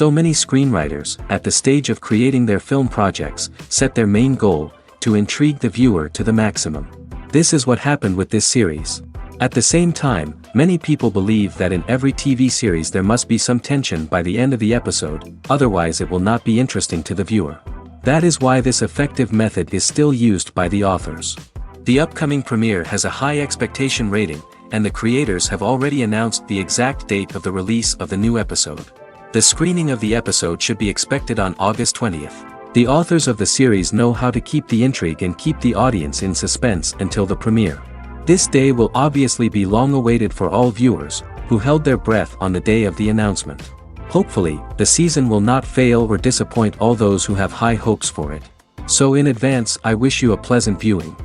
So many screenwriters, at the stage of creating their film projects, set their main goal, to intrigue the viewer to the maximum. This is what happened with this series. At the same time, many people believe that in every TV series there must be some tension by the end of the episode, otherwise it will not be interesting to the viewer. That is why this effective method is still used by the authors. The upcoming premiere has a high expectation rating, and the creators have already announced the exact date of the release of the new episode. The screening of the episode should be expected on August 20th. The authors of the series know how to keep the intrigue and keep the audience in suspense until the premiere. This day will obviously be long awaited for all viewers, who held their breath on the day of the announcement. Hopefully, the season will not fail or disappoint all those who have high hopes for it. So in advance, I wish you a pleasant viewing.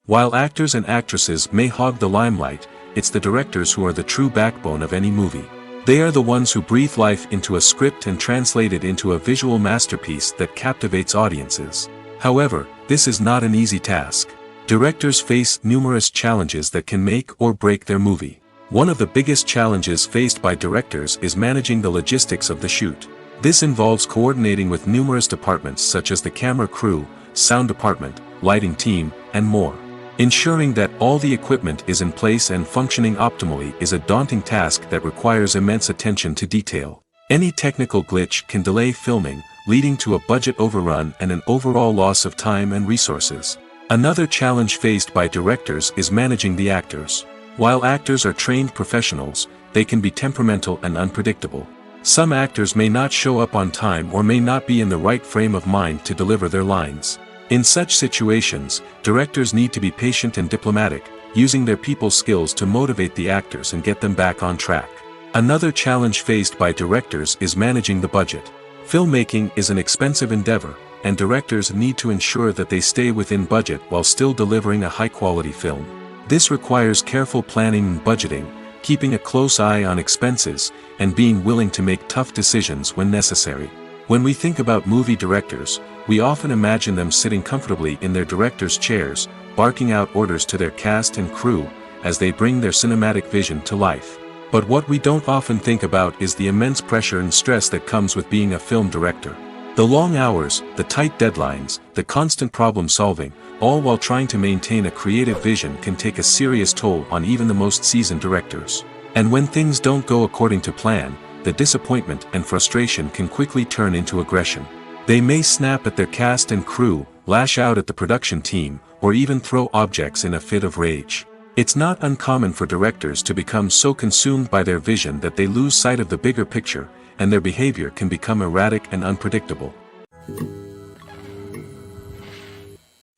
While actors and actresses may hog the limelight, it's the directors who are the true backbone of any movie. They are the ones who breathe life into a script and translate it into a visual masterpiece that captivates audiences. However, this is not an easy task. Directors face numerous challenges that can make or break their movie. One of the biggest challenges faced by directors is managing the logistics of the shoot. This involves coordinating with numerous departments such as the camera crew, sound department, lighting team, and more. Ensuring that all the equipment is in place and functioning optimally is a daunting task that requires immense attention to detail. Any technical glitch can delay filming, leading to a budget overrun and an overall loss of time and resources. Another challenge faced by directors is managing the actors. While actors are trained professionals, they can be temperamental and unpredictable. Some actors may not show up on time or may not be in the right frame of mind to deliver their lines. In such situations, directors need to be patient and diplomatic, using their people skills to motivate the actors and get them back on track. Another challenge faced by directors is managing the budget. Filmmaking is an expensive endeavor, and directors need to ensure that they stay within budget while still delivering a high-quality film. This requires careful planning and budgeting, keeping a close eye on expenses, and being willing to make tough decisions when necessary. When we think about movie directors, we often imagine them sitting comfortably in their director's chairs, barking out orders to their cast and crew, as they bring their cinematic vision to life. But what we don't often think about is the immense pressure and stress that comes with being a film director. The long hours, the tight deadlines, the constant problem solving, all while trying to maintain a creative vision can take a serious toll on even the most seasoned directors. And when things don't go according to plan, the disappointment and frustration can quickly turn into aggression. They may snap at their cast and crew, lash out at the production team, or even throw objects in a fit of rage. It's not uncommon for directors to become so consumed by their vision that they lose sight of the bigger picture, and their behavior can become erratic and unpredictable.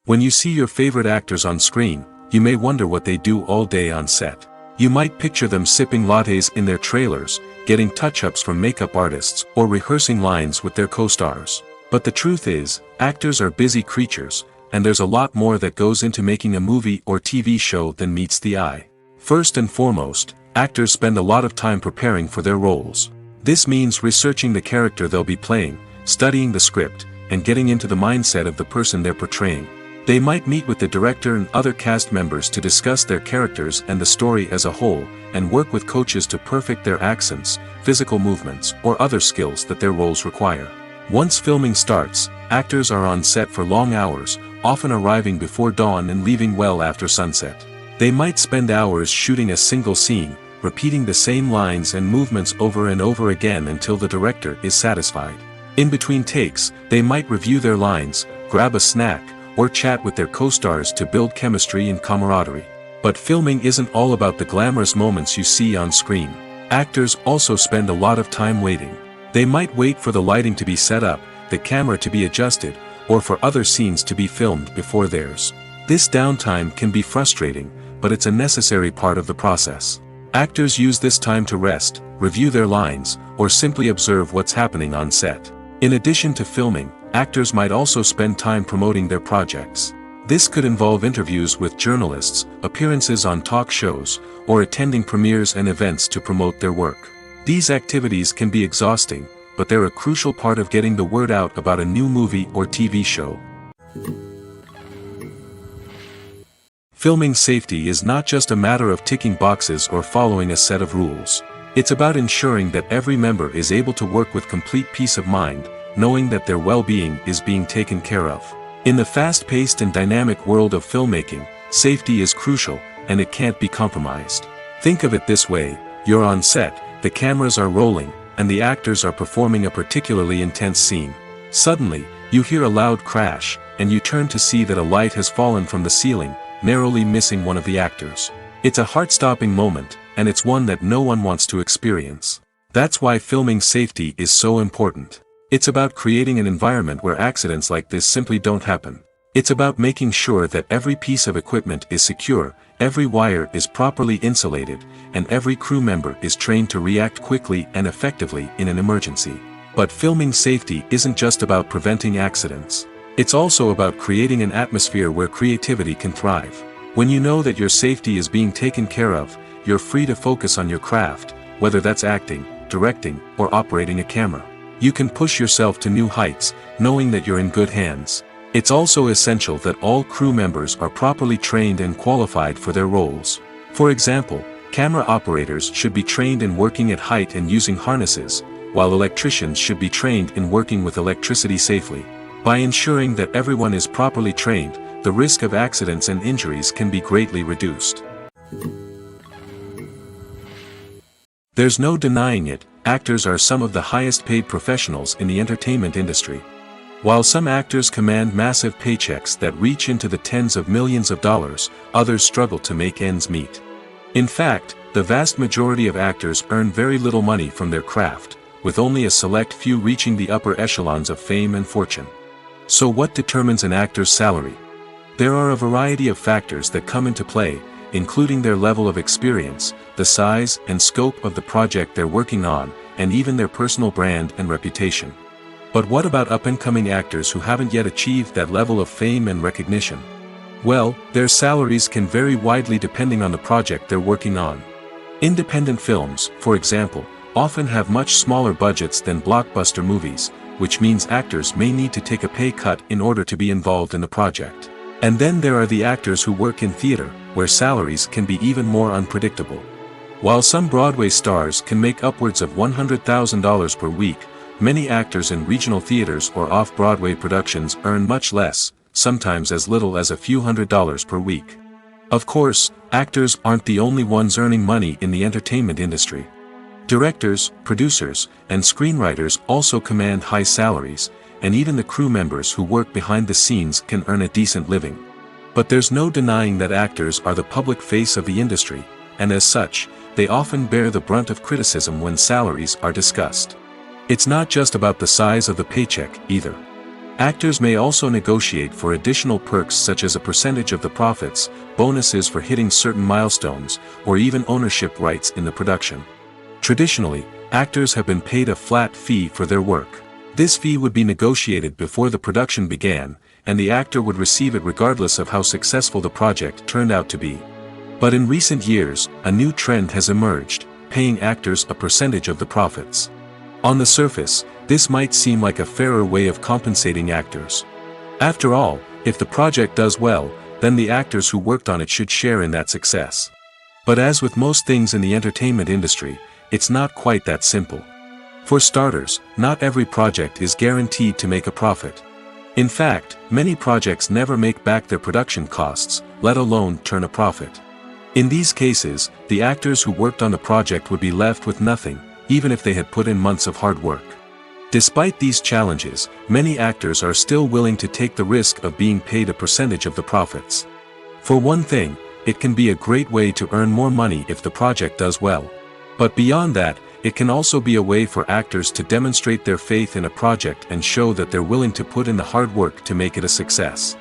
When you see your favorite actors on screen, you may wonder what they do all day on set. You might picture them sipping lattes in their trailers, getting touch-ups from makeup artists, or rehearsing lines with their co-stars. But the truth is, actors are busy creatures, and there's a lot more that goes into making a movie or TV show than meets the eye. First and foremost, actors spend a lot of time preparing for their roles. This means researching the character they'll be playing, studying the script, and getting into the mindset of the person they're portraying. They might meet with the director and other cast members to discuss their characters and the story as a whole, and work with coaches to perfect their accents, physical movements, or other skills that their roles require. Once filming starts, actors are on set for long hours, often arriving before dawn and leaving well after sunset. They might spend hours shooting a single scene, repeating the same lines and movements over and over again until the director is satisfied. In between takes, they might review their lines, grab a snack, or chat with their co-stars to build chemistry and camaraderie. But filming isn't all about the glamorous moments you see on screen. Actors also spend a lot of time waiting. They might wait for the lighting to be set up, the camera to be adjusted, or for other scenes to be filmed before theirs. This downtime can be frustrating, but it's a necessary part of the process. Actors use this time to rest, review their lines, or simply observe what's happening on set. In addition to filming, actors might also spend time promoting their projects. This could involve interviews with journalists, appearances on talk shows, or attending premieres and events to promote their work. These activities can be exhausting, but they're a crucial part of getting the word out about a new movie or TV show. Filming safety is not just a matter of ticking boxes or following a set of rules. It's about ensuring that every member is able to work with complete peace of mind, knowing that their well-being is being taken care of. In the fast-paced and dynamic world of filmmaking, safety is crucial, and it can't be compromised. Think of it this way: you're on set, the cameras are rolling, and the actors are performing a particularly intense scene. Suddenly, you hear a loud crash, and you turn to see that a light has fallen from the ceiling, narrowly missing one of the actors. It's a heart-stopping moment, and it's one that no one wants to experience. That's why filming safety is so important. It's about creating an environment where accidents like this simply don't happen. It's about making sure that every piece of equipment is secure, every wire is properly insulated, and every crew member is trained to react quickly and effectively in an emergency. But filming safety isn't just about preventing accidents. It's also about creating an atmosphere where creativity can thrive. When you know that your safety is being taken care of, you're free to focus on your craft, whether that's acting, directing, or operating a camera. You can push yourself to new heights, knowing that you're in good hands. It's also essential that all crew members are properly trained and qualified for their roles. For example, camera operators should be trained in working at height and using harnesses, while electricians should be trained in working with electricity safely. By ensuring that everyone is properly trained, the risk of accidents and injuries can be greatly reduced. There's no denying it, actors are some of the highest paid professionals in the entertainment industry. While some actors command massive paychecks that reach into the tens of millions of dollars, others struggle to make ends meet. In fact, the vast majority of actors earn very little money from their craft, with only a select few reaching the upper echelons of fame and fortune. So what determines an actor's salary? There are a variety of factors that come into play, including their level of experience, the size and scope of the project they're working on, and even their personal brand and reputation. But what about up-and-coming actors who haven't yet achieved that level of fame and recognition? Well, their salaries can vary widely depending on the project they're working on. Independent films, for example, often have much smaller budgets than blockbuster movies, which means actors may need to take a pay cut in order to be involved in the project. And then there are the actors who work in theater, where salaries can be even more unpredictable. While some Broadway stars can make upwards of $100,000 per week, many actors in regional theaters or off-Broadway productions earn much less, sometimes as little as a few $100s per week. Of course, actors aren't the only ones earning money in the entertainment industry. Directors, producers, and screenwriters also command high salaries, and even the crew members who work behind the scenes can earn a decent living. But there's no denying that actors are the public face of the industry, and as such, they often bear the brunt of criticism when salaries are discussed. It's not just about the size of the paycheck, either. Actors may also negotiate for additional perks such as a percentage of the profits, bonuses for hitting certain milestones, or even ownership rights in the production. Traditionally, actors have been paid a flat fee for their work. This fee would be negotiated before the production began, and the actor would receive it regardless of how successful the project turned out to be. But in recent years, a new trend has emerged, paying actors a percentage of the profits. On the surface, this might seem like a fairer way of compensating actors. After all, if the project does well, then the actors who worked on it should share in that success. But as with most things in the entertainment industry, it's not quite that simple. For starters, not every project is guaranteed to make a profit. In fact, many projects never make back their production costs, let alone turn a profit. In these cases, the actors who worked on the project would be left with nothing, even if they had put in months of hard work. Despite these challenges, many actors are still willing to take the risk of being paid a percentage of the profits. For one thing, it can be a great way to earn more money if the project does well. But beyond that, it can also be a way for actors to demonstrate their faith in a project and show that they're willing to put in the hard work to make it a success.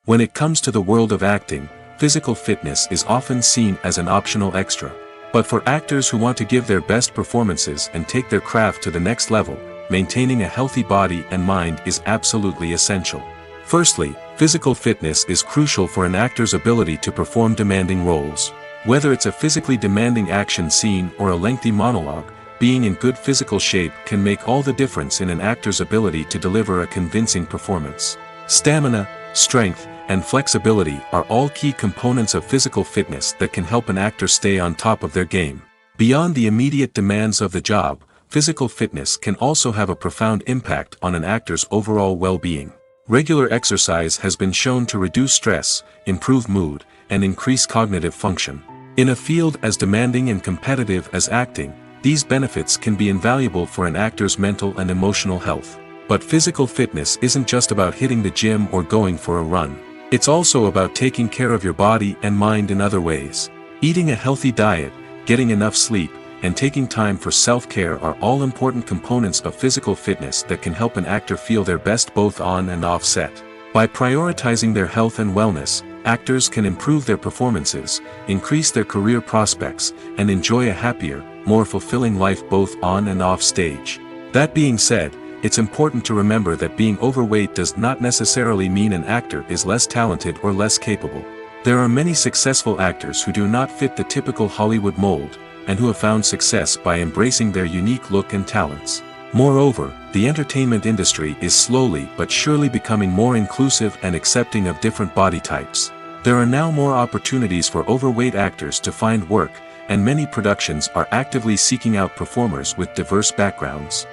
When it comes to the world of acting, physical fitness is often seen as an optional extra. But for actors who want to give their best performances and take their craft to the next level, maintaining a healthy body and mind is absolutely essential. Firstly, physical fitness is crucial for an actor's ability to perform demanding roles. Whether it's a physically demanding action scene or a lengthy monologue, being in good physical shape can make all the difference in an actor's ability to deliver a convincing performance. Stamina, strength, and flexibility are all key components of physical fitness that can help an actor stay on top of their game. Beyond the immediate demands of the job, physical fitness can also have a profound impact on an actor's overall well-being. Regular exercise has been shown to reduce stress, improve mood, and increase cognitive function. In a field as demanding and competitive as acting, these benefits can be invaluable for an actor's mental and emotional health. But physical fitness isn't just about hitting the gym or going for a run. It's also about taking care of your body and mind in other ways. Eating a healthy diet, getting enough sleep, and taking time for self-care are all important components of physical fitness that can help an actor feel their best both on and off set. By prioritizing their health and wellness, actors can improve their performances, increase their career prospects, and enjoy a happier, more fulfilling life both on and off stage. That being said, it's important to remember that being overweight does not necessarily mean an actor is less talented or less capable. There are many successful actors who do not fit the typical Hollywood mold, and who have found success by embracing their unique look and talents. Moreover, the entertainment industry is slowly but surely becoming more inclusive and accepting of different body types. There are now more opportunities for overweight actors to find work, and many productions are actively seeking out performers with diverse backgrounds.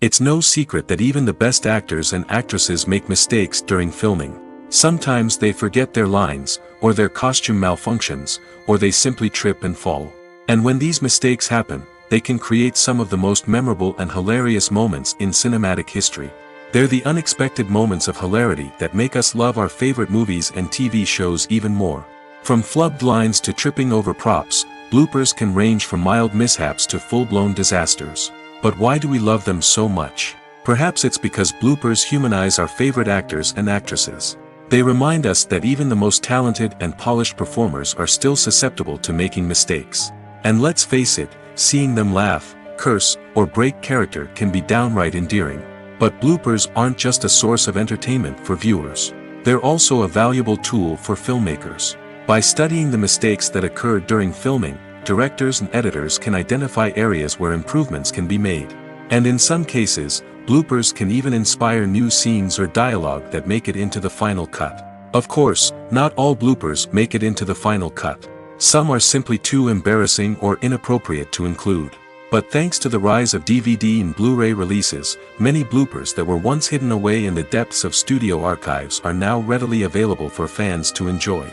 It's no secret that even the best actors and actresses make mistakes during filming. Sometimes they forget their lines, or their costume malfunctions, or they simply trip and fall. And when these mistakes happen, they can create some of the most memorable and hilarious moments in cinematic history. They're the unexpected moments of hilarity that make us love our favorite movies and TV shows even more. From flubbed lines to tripping over props, bloopers can range from mild mishaps to full-blown disasters. But why do we love them so much? Perhaps it's because bloopers humanize our favorite actors and actresses. They remind us that even the most talented and polished performers are still susceptible to making mistakes. And let's face it, seeing them laugh, curse, or break character can be downright endearing. But bloopers aren't just a source of entertainment for viewers. They're also a valuable tool for filmmakers. By studying the mistakes that occurred during filming, directors and editors can identify areas where improvements can be made. And in some cases, bloopers can even inspire new scenes or dialogue that make it into the final cut. Of course, not all bloopers make it into the final cut. Some are simply too embarrassing or inappropriate to include. But thanks to the rise of DVD and Blu-ray releases, many bloopers that were once hidden away in the depths of studio archives are now readily available for fans to enjoy.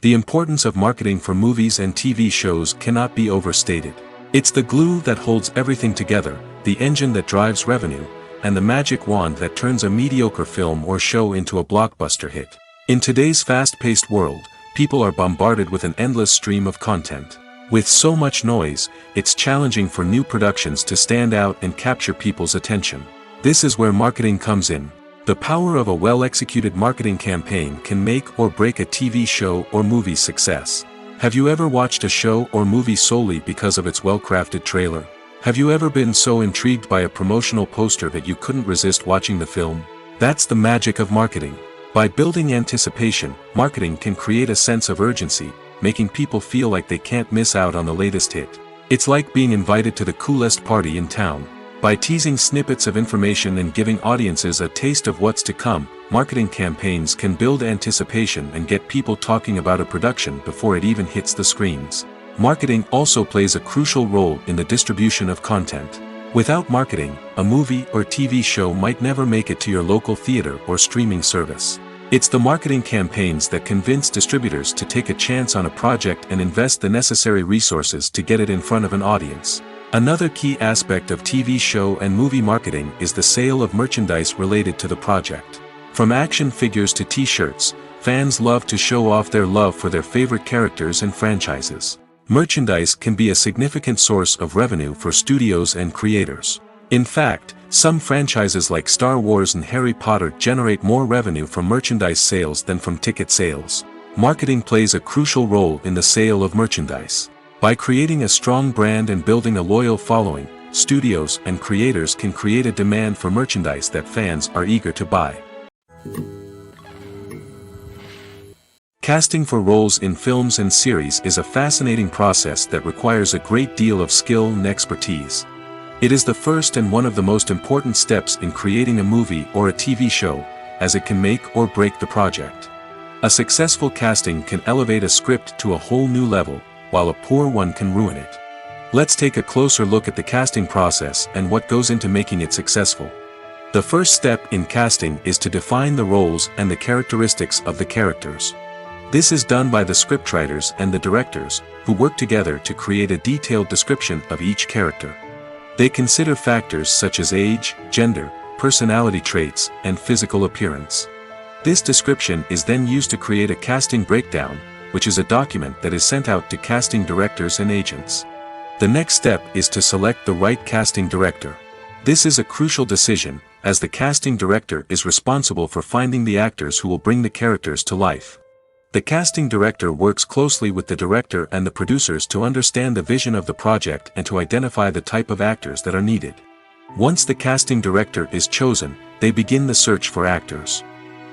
The importance of marketing for movies and TV shows cannot be overstated. It's the glue that holds everything together, the engine that drives revenue, and the magic wand that turns a mediocre film or show into a blockbuster hit. In today's fast-paced world, people are bombarded with an endless stream of content. With so much noise, it's challenging for new productions to stand out and capture people's attention. This is where marketing comes in. The power of a well-executed marketing campaign can make or break a TV show or movie's success. Have you ever watched a show or movie solely because of its well-crafted trailer? Have you ever been so intrigued by a promotional poster that you couldn't resist watching the film? That's the magic of marketing. By building anticipation, marketing can create a sense of urgency, making people feel like they can't miss out on the latest hit. It's like being invited to the coolest party in town. By teasing snippets of information and giving audiences a taste of what's to come, marketing campaigns can build anticipation and get people talking about a production before it even hits the screens. Marketing also plays a crucial role in the distribution of content. Without marketing, a movie or TV show might never make it to your local theater or streaming service. It's the marketing campaigns that convince distributors to take a chance on a project and invest the necessary resources to get it in front of an audience. Another key aspect of TV show and movie marketing is the sale of merchandise related to the project. From action figures to t-shirts, fans love to show off their love for their favorite characters and franchises. Merchandise can be a significant source of revenue for studios and creators. In fact, some franchises like Star Wars and Harry Potter generate more revenue from merchandise sales than from ticket sales. Marketing plays a crucial role in the sale of merchandise. By creating a strong brand and building a loyal following, studios and creators can create a demand for merchandise that fans are eager to buy. Casting for roles in films and series is a fascinating process that requires a great deal of skill and expertise. It is the first and one of the most important steps in creating a movie or a TV show, as it can make or break the project. A successful casting can elevate a script to a whole new level, while a poor one can ruin it. Let's take a closer look at the casting process and what goes into making it successful. The first step in casting is to define the roles and the characteristics of the characters. This is done by the scriptwriters and the directors, who work together to create a detailed description of each character. They consider factors such as age, gender, personality traits, and physical appearance. This description is then used to create a casting breakdown, which is a document that is sent out to casting directors and agents. The next step is to select the right casting director. This is a crucial decision, as the casting director is responsible for finding the actors who will bring the characters to life. The casting director works closely with the director and the producers to understand the vision of the project and to identify the type of actors that are needed. Once the casting director is chosen, they begin the search for actors.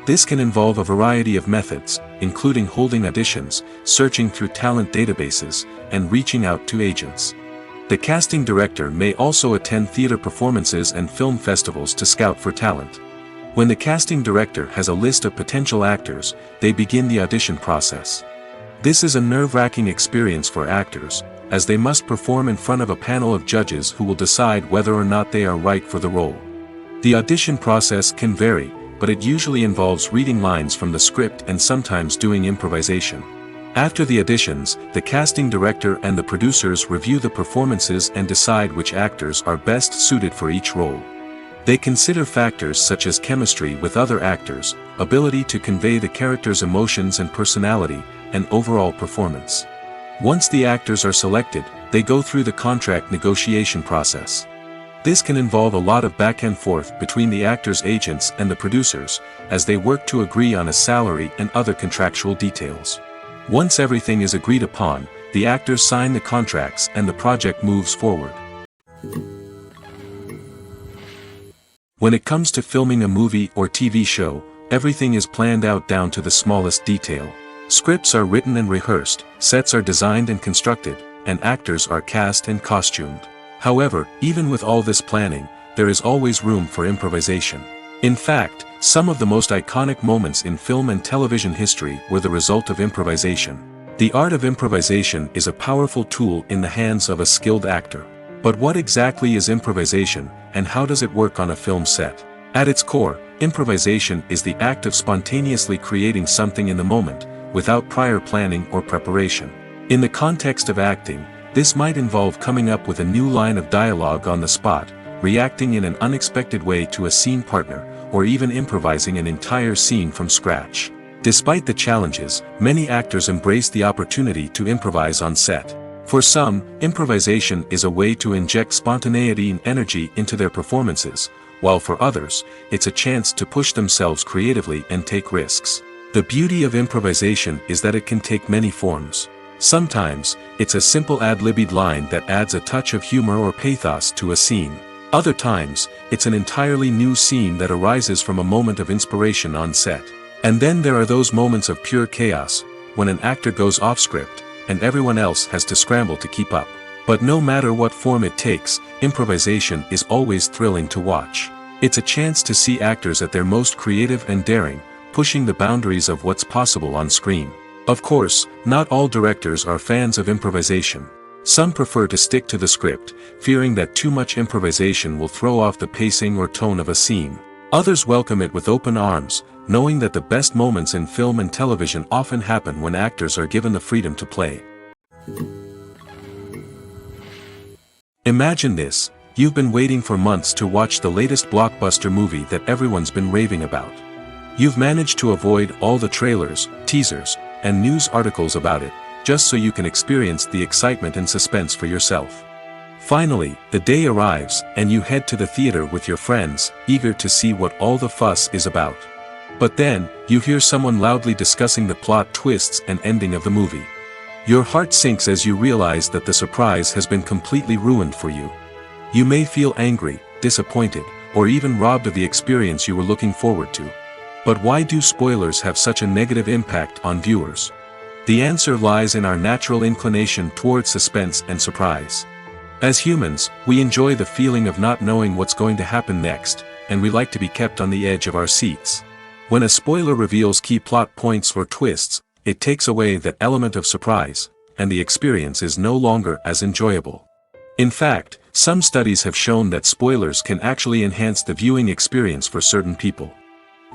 This can involve a variety of methods, including holding auditions, searching through talent databases, and reaching out to agents. The casting director may also attend theater performances and film festivals to scout for talent. When the casting director has a list of potential actors, they begin the audition process. This is a nerve-wracking experience for actors, as they must perform in front of a panel of judges who will decide whether or not they are right for the role. The audition process can vary, but it usually involves reading lines from the script and sometimes doing improvisation. After the auditions, the casting director and the producers review the performances and decide which actors are best suited for each role. They consider factors such as chemistry with other actors, ability to convey the character's emotions and personality, and overall performance. Once the actors are selected, they go through the contract negotiation process. This can involve a lot of back and forth between the actors' agents and the producers, as they work to agree on a salary and other contractual details. Once everything is agreed upon, the actors sign the contracts and the project moves forward. When it comes to filming a movie or TV show, everything is planned out down to the smallest detail. Scripts are written and rehearsed, sets are designed and constructed, and actors are cast and costumed. However, even with all this planning, there is always room for improvisation. In fact, some of the most iconic moments in film and television history were the result of improvisation. The art of improvisation is a powerful tool in the hands of a skilled actor. But what exactly is improvisation, and how does it work on a film set? At its core, improvisation is the act of spontaneously creating something in the moment, without prior planning or preparation. In the context of acting, this might involve coming up with a new line of dialogue on the spot, reacting in an unexpected way to a scene partner, or even improvising an entire scene from scratch. Despite the challenges, many actors embrace the opportunity to improvise on set. For some, improvisation is a way to inject spontaneity and energy into their performances, while for others, it's a chance to push themselves creatively and take risks. The beauty of improvisation is that it can take many forms. Sometimes, it's a simple ad-libbed line that adds a touch of humor or pathos to a scene. Other times, it's an entirely new scene that arises from a moment of inspiration on set. And then there are those moments of pure chaos, when an actor goes off script, and everyone else has to scramble to keep up. But no matter what form it takes, improvisation is always thrilling to watch. It's a chance to see actors at their most creative and daring, pushing the boundaries of what's possible on screen. Of course, not all directors are fans of improvisation. Some prefer to stick to the script, fearing that too much improvisation will throw off the pacing or tone of a scene. Others welcome it with open arms, knowing that the best moments in film and television often happen when actors are given the freedom to play. Imagine this: you've been waiting for months to watch the latest blockbuster movie that everyone's been raving about. You've managed to avoid all the trailers, teasers, and news articles about it, just so you can experience the excitement and suspense for yourself. Finally, the day arrives, and you head to the theater with your friends, eager to see what all the fuss is about. But then, you hear someone loudly discussing the plot twists and ending of the movie. Your heart sinks as you realize that the surprise has been completely ruined for you. You may feel angry, disappointed, or even robbed of the experience you were looking forward to. But why do spoilers have such a negative impact on viewers? The answer lies in our natural inclination towards suspense and surprise. As humans, we enjoy the feeling of not knowing what's going to happen next, and we like to be kept on the edge of our seats. When a spoiler reveals key plot points or twists, it takes away that element of surprise, and the experience is no longer as enjoyable. In fact, some studies have shown that spoilers can actually enhance the viewing experience for certain people.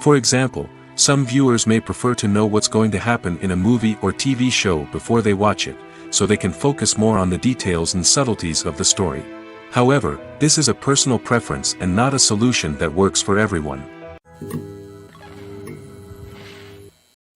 For example, some viewers may prefer to know what's going to happen in a movie or TV show before they watch it, so they can focus more on the details and subtleties of the story. However, this is a personal preference and not a solution that works for everyone.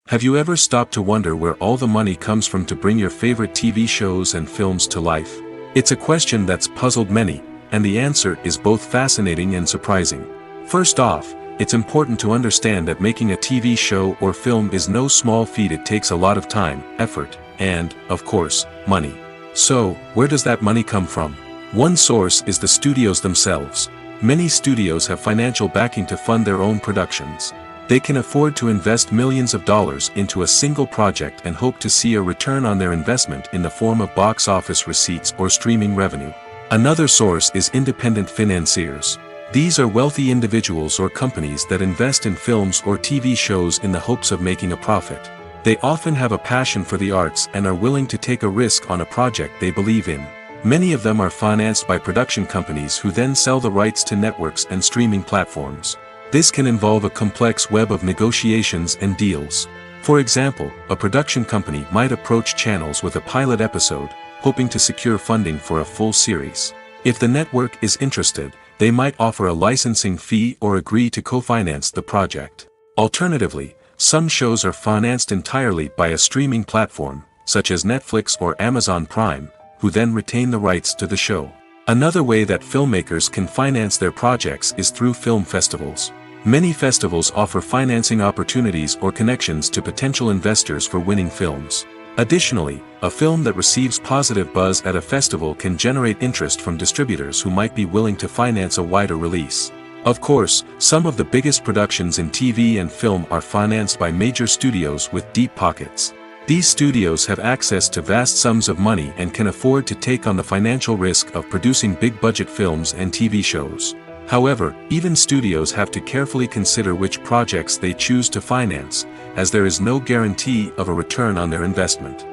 Have you ever stopped to wonder where all the money comes from to bring your favorite TV shows and films to life? It's a question that's puzzled many, and the answer is both fascinating and surprising. First off, it's important to understand that making a TV show or film is no small feat. It takes a lot of time, effort, and, of course, money. So, where does that money come from? One source is the studios themselves. Many studios have financial backing to fund their own productions. They can afford to invest millions of dollars into a single project and hope to see a return on their investment in the form of box office receipts or streaming revenue. Another source is independent financiers. These are wealthy individuals or companies that invest in films or TV shows in the hopes of making a profit. They often have a passion for the arts and are willing to take a risk on a project they believe in. Many of them are financed by production companies who then sell the rights to networks and streaming platforms. This can involve a complex web of negotiations and deals. For example, a production company might approach channels with a pilot episode, hoping to secure funding for a full series. If the network is interested, they might offer a licensing fee or agree to co-finance the project. Alternatively, some shows are financed entirely by a streaming platform, such as Netflix or Amazon Prime, who then retain the rights to the show. Another way that filmmakers can finance their projects is through film festivals. Many festivals offer financing opportunities or connections to potential investors for winning films. Additionally, a film that receives positive buzz at a festival can generate interest from distributors who might be willing to finance a wider release. Of course, some of the biggest productions in TV and film are financed by major studios with deep pockets. These studios have access to vast sums of money and can afford to take on the financial risk of producing big-budget films and TV shows. However, even studios have to carefully consider which projects they choose to finance, as there is no guarantee of a return on their investment.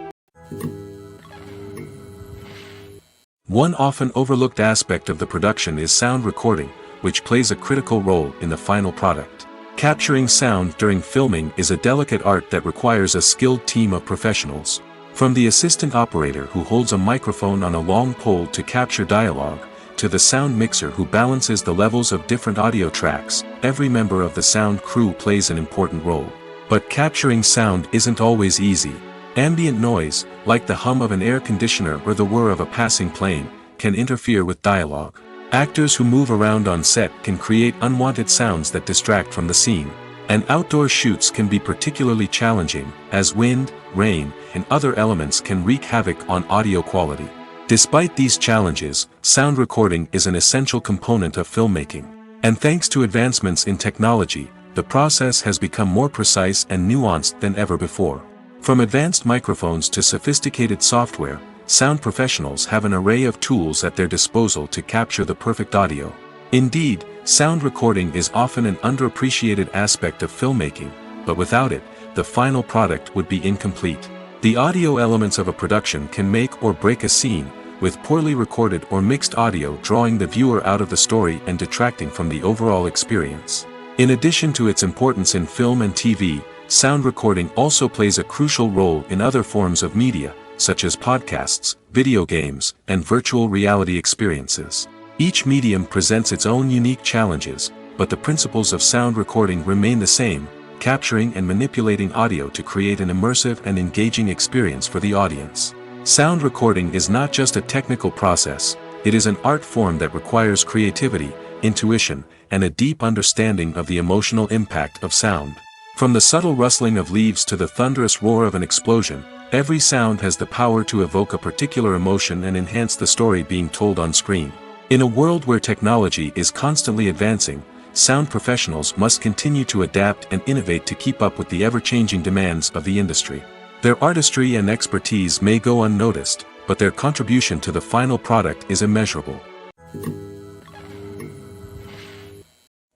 One often overlooked aspect of the production is sound recording, which plays a critical role in the final product. Capturing sound during filming is a delicate art that requires a skilled team of professionals. From the assistant operator who holds a microphone on a long pole to capture dialogue, to the sound mixer who balances the levels of different audio tracks, every member of the sound crew plays an important role. But capturing sound isn't always easy. Ambient noise, like the hum of an air conditioner or the whir of a passing plane, can interfere with dialogue. Actors who move around on set can create unwanted sounds that distract from the scene. And outdoor shoots can be particularly challenging, as wind, rain, and other elements can wreak havoc on audio quality. Despite these challenges, sound recording is an essential component of filmmaking. And thanks to advancements in technology, the process has become more precise and nuanced than ever before. From advanced microphones to sophisticated software, sound professionals have an array of tools at their disposal to capture the perfect audio. Indeed, sound recording is often an underappreciated aspect of filmmaking, but without it, the final product would be incomplete. The audio elements of a production can make or break a scene, with poorly recorded or mixed audio drawing the viewer out of the story and detracting from the overall experience. In addition to its importance in film and TV, sound recording also plays a crucial role in other forms of media, such as podcasts, video games, and virtual reality experiences. Each medium presents its own unique challenges, but the principles of sound recording remain the same, capturing and manipulating audio to create an immersive and engaging experience for the audience. Sound recording is not just a technical process, it is an art form that requires creativity, intuition, and a deep understanding of the emotional impact of sound. From the subtle rustling of leaves to the thunderous roar of an explosion, every sound has the power to evoke a particular emotion and enhance the story being told on screen. In a world where technology is constantly advancing, sound professionals must continue to adapt and innovate to keep up with the ever-changing demands of the industry. Their artistry and expertise may go unnoticed, but their contribution to the final product is immeasurable.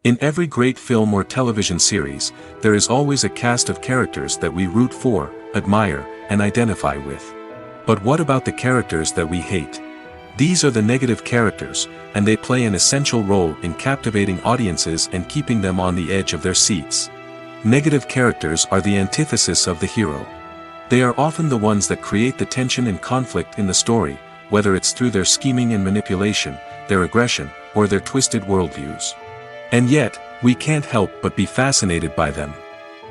In every great film or television series, there is always a cast of characters that we root for, admire, and identify with. But what about the characters that we hate? These are the negative characters, and they play an essential role in captivating audiences and keeping them on the edge of their seats. Negative characters are the antithesis of the hero. They are often the ones that create the tension and conflict in the story, whether it's through their scheming and manipulation, their aggression, or their twisted worldviews. And yet, we can't help but be fascinated by them.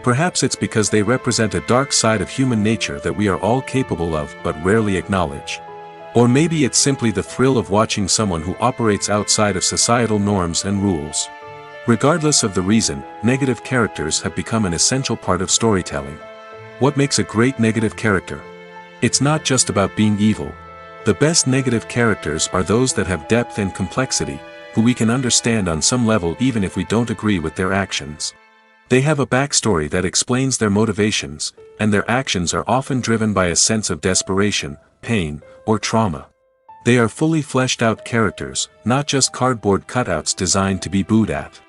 Perhaps it's because they represent a dark side of human nature that we are all capable of but rarely acknowledge. Or maybe it's simply the thrill of watching someone who operates outside of societal norms and rules. Regardless of the reason, negative characters have become an essential part of storytelling. What makes a great negative character? It's not just about being evil. The best negative characters are those that have depth and complexity, who we can understand on some level even if we don't agree with their actions. They have a backstory that explains their motivations, and their actions are often driven by a sense of desperation, pain, or trauma. They are fully fleshed out characters, not just cardboard cutouts designed to be booed at.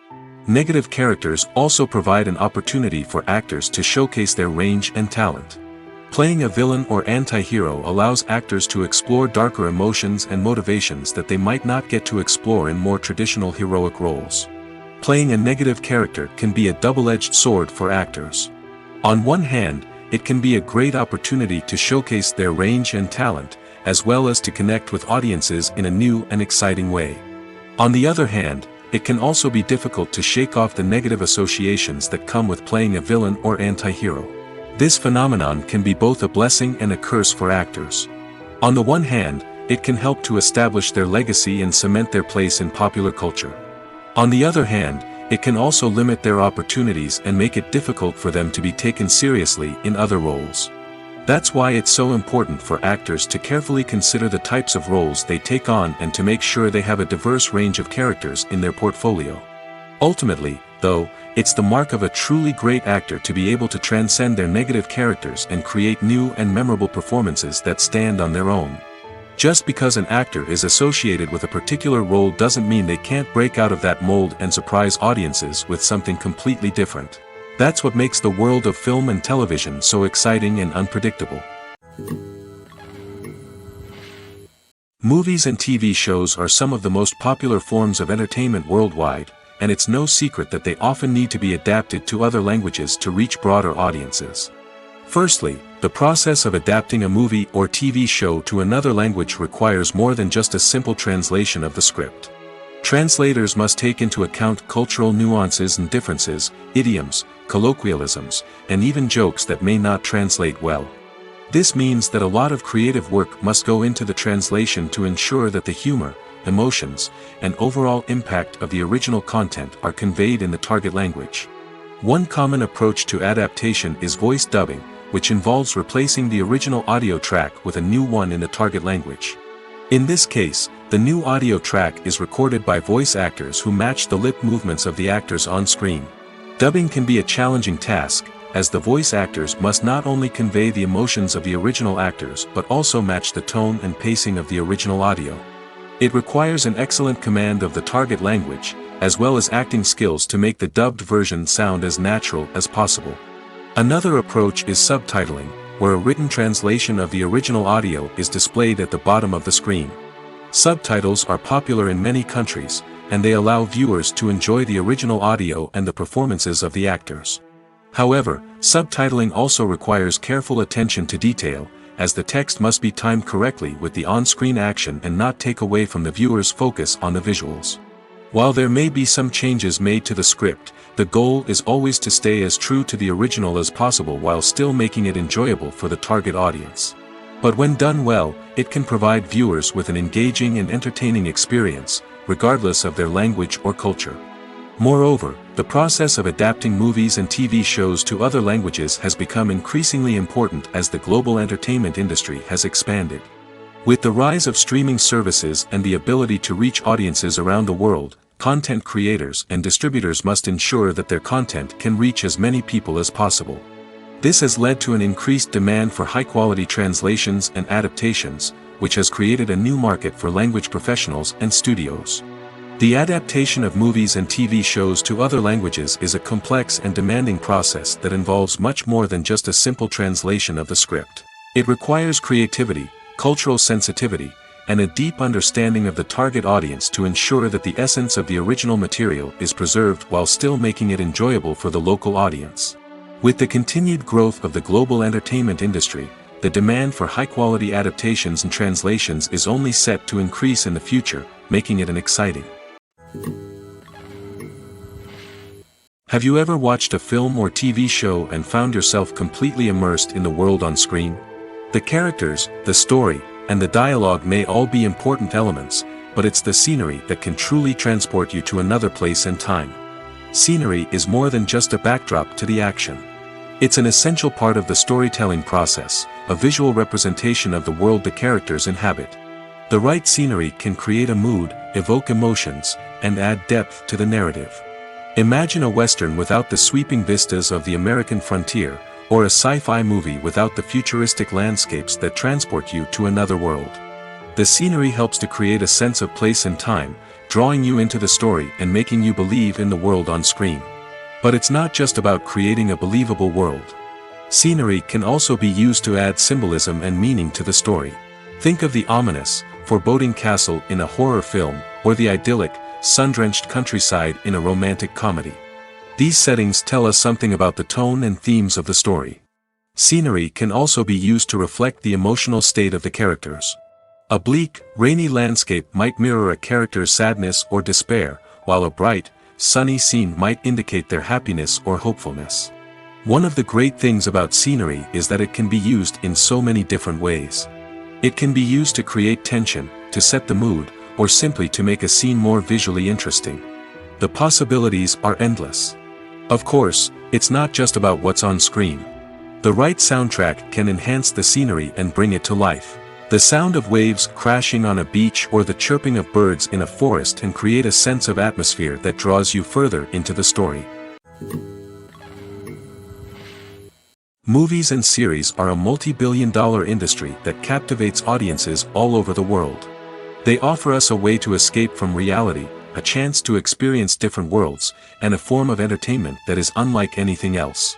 Negative characters also provide an opportunity for actors to showcase their range and talent. Playing a villain or anti-hero allows actors to explore darker emotions and motivations that they might not get to explore in more traditional heroic roles. Playing a negative character can be a double-edged sword for actors. On one hand, it can be a great opportunity to showcase their range and talent, as well as to connect with audiences in a new and exciting way. On the other hand, it can also be difficult to shake off the negative associations that come with playing a villain or anti-hero. This phenomenon can be both a blessing and a curse for actors. On the one hand, it can help to establish their legacy and cement their place in popular culture. On the other hand, it can also limit their opportunities and make it difficult for them to be taken seriously in other roles. That's why it's so important for actors to carefully consider the types of roles they take on and to make sure they have a diverse range of characters in their portfolio. Ultimately, though, it's the mark of a truly great actor to be able to transcend their negative characters and create new and memorable performances that stand on their own. Just because an actor is associated with a particular role doesn't mean they can't break out of that mold and surprise audiences with something completely different. That's what makes the world of film and television so exciting and unpredictable. Movies and TV shows are some of the most popular forms of entertainment worldwide, and it's no secret that they often need to be adapted to other languages to reach broader audiences. Firstly, the process of adapting a movie or TV show to another language requires more than just a simple translation of the script. Translators must take into account cultural nuances and differences, idioms, colloquialisms, and even jokes that may not translate well. This means that a lot of creative work must go into the translation to ensure that the humor, emotions, and overall impact of the original content are conveyed in the target language. One common approach to adaptation is voice dubbing, which involves replacing the original audio track with a new one in the target language. In this case, the new audio track is recorded by voice actors who match the lip movements of the actors on screen. Dubbing can be a challenging task, as the voice actors must not only convey the emotions of the original actors but also match the tone and pacing of the original audio. It requires an excellent command of the target language, as well as acting skills to make the dubbed version sound as natural as possible. Another approach is subtitling, where a written translation of the original audio is displayed at the bottom of the screen. Subtitles are popular in many countries, and they allow viewers to enjoy the original audio and the performances of the actors. However, subtitling also requires careful attention to detail, as the text must be timed correctly with the on-screen action and not take away from the viewer's focus on the visuals. While there may be some changes made to the script, the goal is always to stay as true to the original as possible while still making it enjoyable for the target audience. But when done well, it can provide viewers with an engaging and entertaining experience, regardless of their language or culture. Moreover, the process of adapting movies and TV shows to other languages has become increasingly important as the global entertainment industry has expanded. With the rise of streaming services and the ability to reach audiences around the world, content creators and distributors must ensure that their content can reach as many people as possible. This has led to an increased demand for high-quality translations and adaptations, which has created a new market for language professionals and studios. The adaptation of movies and TV shows to other languages is a complex and demanding process that involves much more than just a simple translation of the script. It requires creativity, cultural sensitivity, and a deep understanding of the target audience to ensure that the essence of the original material is preserved while still making it enjoyable for the local audience. With the continued growth of the global entertainment industry, the demand for high-quality adaptations and translations is only set to increase in the future, making it an exciting. Have you ever watched a film or TV show and found yourself completely immersed in the world on screen? The characters, the story, and the dialogue may all be important elements, but it's the scenery that can truly transport you to another place and time. Scenery is more than just a backdrop to the action. It's an essential part of the storytelling process, a visual representation of the world the characters inhabit. The right scenery can create a mood, evoke emotions, and add depth to the narrative. Imagine a Western without the sweeping vistas of the American frontier, or a sci-fi movie without the futuristic landscapes that transport you to another world. The scenery helps to create a sense of place and time, drawing you into the story and making you believe in the world on screen. But it's not just about creating a believable world. Scenery can also be used to add symbolism and meaning to the story. Think of the ominous, foreboding castle in a horror film, or the idyllic, sun-drenched countryside in a romantic comedy. These settings tell us something about the tone and themes of the story. Scenery can also be used to reflect the emotional state of the characters. A bleak, rainy landscape might mirror a character's sadness or despair, while a bright, sunny scene might indicate their happiness or hopefulness. One of the great things about scenery is that it can be used in so many different ways. It can be used to create tension, to set the mood, or simply to make a scene more visually interesting. The possibilities are endless. Of course, it's not just about what's on screen. The right soundtrack can enhance the scenery and bring it to life. The sound of waves crashing on a beach or the chirping of birds in a forest can create a sense of atmosphere that draws you further into the story. Movies and series are a multi-billion-dollar industry that captivates audiences all over the world. They offer us a way to escape from reality, a chance to experience different worlds, and a form of entertainment that is unlike anything else.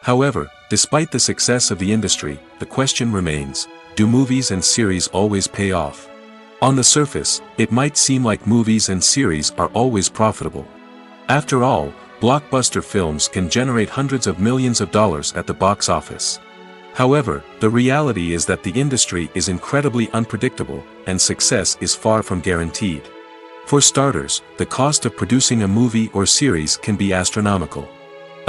However, despite the success of the industry, the question remains, do movies and series always pay off? On the surface, it might seem like movies and series are always profitable. After all, blockbuster films can generate hundreds of millions of dollars at the box office. However, the reality is that the industry is incredibly unpredictable, and success is far from guaranteed. For starters, the cost of producing a movie or series can be astronomical.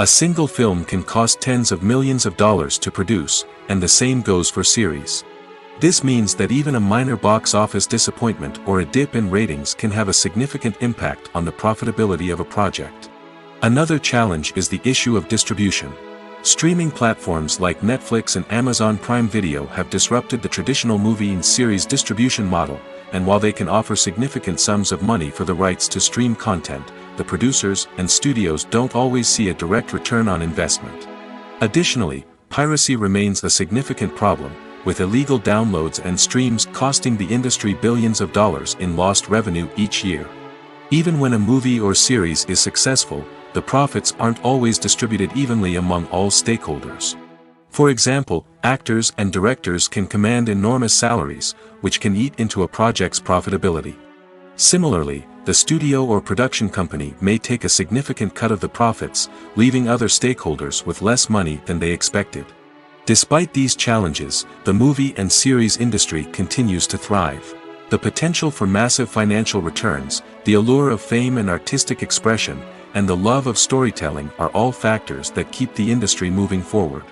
A single film can cost tens of millions of dollars to produce, and the same goes for series. This means that even a minor box office disappointment or a dip in ratings can have a significant impact on the profitability of a project. Another challenge is the issue of distribution. Streaming platforms like Netflix and Amazon Prime Video have disrupted the traditional movie and series distribution model, and while they can offer significant sums of money for the rights to stream content, the producers and studios don't always see a direct return on investment. Additionally, piracy remains a significant problem, with illegal downloads and streams costing the industry billions of dollars in lost revenue each year. Even when a movie or series is successful, the profits aren't always distributed evenly among all stakeholders. For example, actors and directors can command enormous salaries, which can eat into a project's profitability. Similarly, the studio or production company may take a significant cut of the profits, leaving other stakeholders with less money than they expected. Despite these challenges, the movie and series industry continues to thrive. The potential for massive financial returns, the allure of fame and artistic expression, and the love of storytelling are all factors that keep the industry moving forward.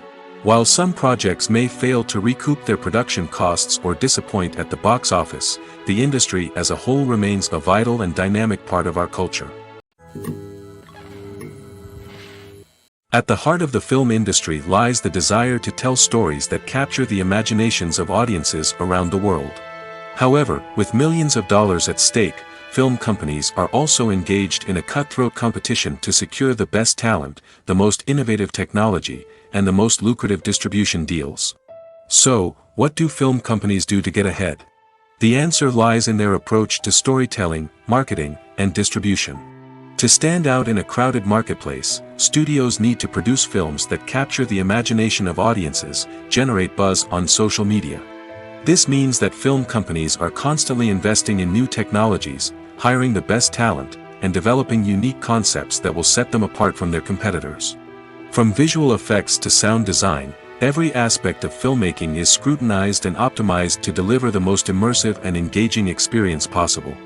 While some projects may fail to recoup their production costs or disappoint at the box office, the industry as a whole remains a vital and dynamic part of our culture. At the heart of the film industry lies the desire to tell stories that capture the imaginations of audiences around the world. However, with millions of dollars at stake, film companies are also engaged in a cutthroat competition to secure the best talent, the most innovative technology, and the most lucrative distribution deals. So, what do film companies do to get ahead? The answer lies in their approach to storytelling, marketing, and distribution. To stand out in a crowded marketplace, studios need to produce films that capture the imagination of audiences, generate buzz on social media. This means that film companies are constantly investing in new technologies, hiring the best talent, and developing unique concepts that will set them apart from their competitors. From visual effects to sound design, every aspect of filmmaking is scrutinized and optimized to deliver the most immersive and engaging experience possible.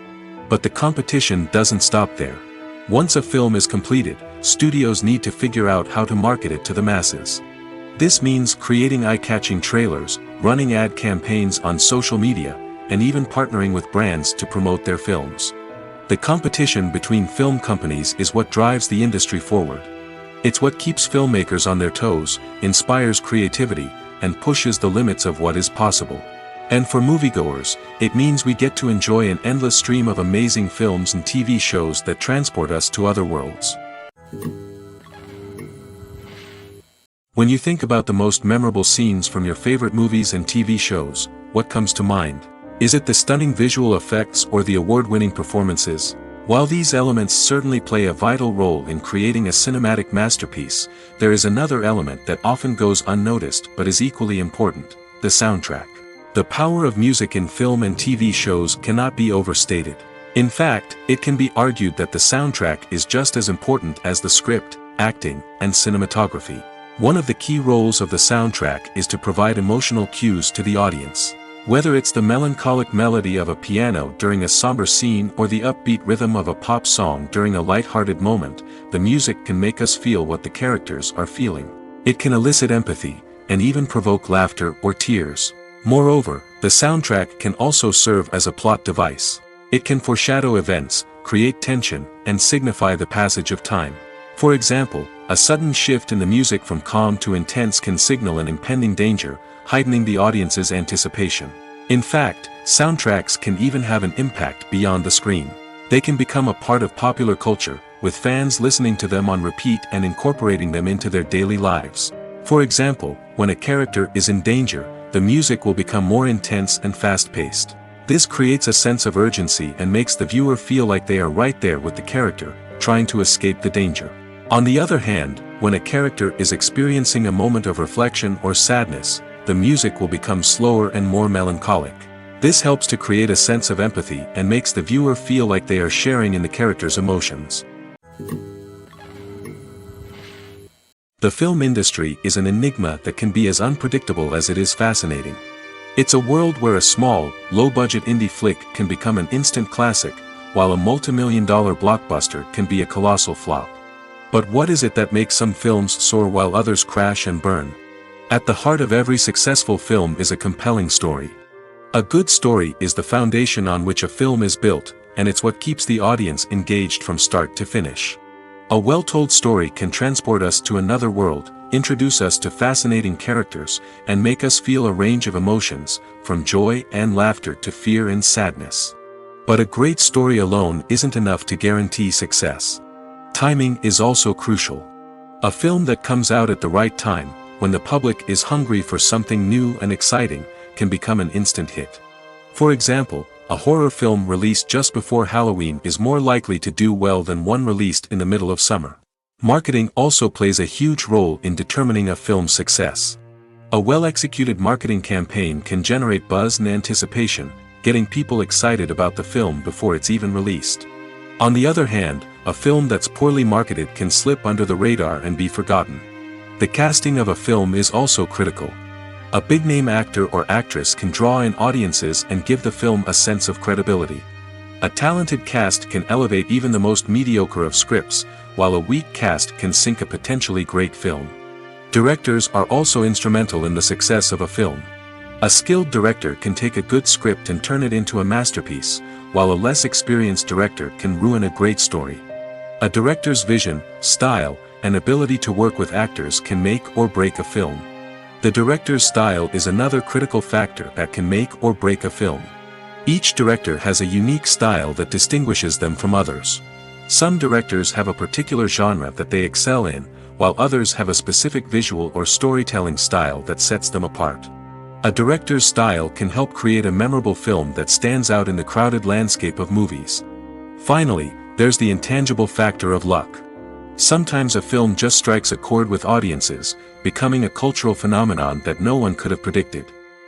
But the competition doesn't stop there. Once a film is completed, studios need to figure out how to market it to the masses. This means creating eye-catching trailers, running ad campaigns on social media, and even partnering with brands to promote their films. The competition between film companies is what drives the industry forward. It's what keeps filmmakers on their toes, inspires creativity, and pushes the limits of what is possible. And for moviegoers, it means we get to enjoy an endless stream of amazing films and TV shows that transport us to other worlds. When you think about the most memorable scenes from your favorite movies and TV shows, what comes to mind? Is it the stunning visual effects or the award-winning performances? While these elements certainly play a vital role in creating a cinematic masterpiece, there is another element that often goes unnoticed but is equally important: the soundtrack. The power of music in film and TV shows cannot be overstated. In fact, it can be argued that the soundtrack is just as important as the script, acting, and cinematography. One of the key roles of the soundtrack is to provide emotional cues to the audience. Whether it's the melancholic melody of a piano during a somber scene or the upbeat rhythm of a pop song during a light-hearted moment, the music can make us feel what the characters are feeling. It can elicit empathy, and even provoke laughter or tears. Moreover, the soundtrack can also serve as a plot device. It can foreshadow events, create tension, and signify the passage of time. For example, a sudden shift in the music from calm to intense can signal an impending danger, heightening the audience's anticipation. In fact, soundtracks can even have an impact beyond the screen. They can become a part of popular culture, with fans listening to them on repeat and incorporating them into their daily lives. For example, when a character is in danger, the music will become more intense and fast-paced. This creates a sense of urgency and makes the viewer feel like they are right there with the character, trying to escape the danger. On the other hand, when a character is experiencing a moment of reflection or sadness, the music will become slower and more melancholic. This helps to create a sense of empathy and makes the viewer feel like they are sharing in the character's emotions. The film industry is an enigma that can be as unpredictable as it is fascinating. It's a world where a small, low-budget indie flick can become an instant classic, while a multi-million-dollar blockbuster can be a colossal flop. But what is it that makes some films soar while others crash and burn? At the heart of every successful film is a compelling story. A good story is the foundation on which a film is built, and it's what keeps the audience engaged from start to finish. A well-told story can transport us to another world, introduce us to fascinating characters, and make us feel a range of emotions, from joy and laughter to fear and sadness. But a great story alone isn't enough to guarantee success. Timing is also crucial. A film that comes out at the right time, when the public is hungry for something new and exciting, can become an instant hit. For example, a horror film released just before Halloween is more likely to do well than one released in the middle of summer. Marketing also plays a huge role in determining a film's success. A well-executed marketing campaign can generate buzz and anticipation, getting people excited about the film before it's even released. On the other hand, a film that's poorly marketed can slip under the radar and be forgotten. The casting of a film is also critical. A big-name actor or actress can draw in audiences and give the film a sense of credibility. A talented cast can elevate even the most mediocre of scripts, while a weak cast can sink a potentially great film. Directors are also instrumental in the success of a film. A skilled director can take a good script and turn it into a masterpiece, while a less experienced director can ruin a great story. A director's vision, style, and ability to work with actors can make or break a film. The director's style is another critical factor that can make or break a film. Each director has a unique style that distinguishes them from others. Some directors have a particular genre that they excel in, while others have a specific visual or storytelling style that sets them apart. A director's style can help create a memorable film that stands out in the crowded landscape of movies. Finally, there's the intangible factor of luck. Sometimes a film just strikes a chord with audiences, becoming a cultural phenomenon that no one could have predicted.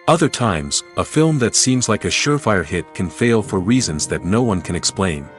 Other times, a film that seems like a surefire hit can fail for reasons that no one can explain.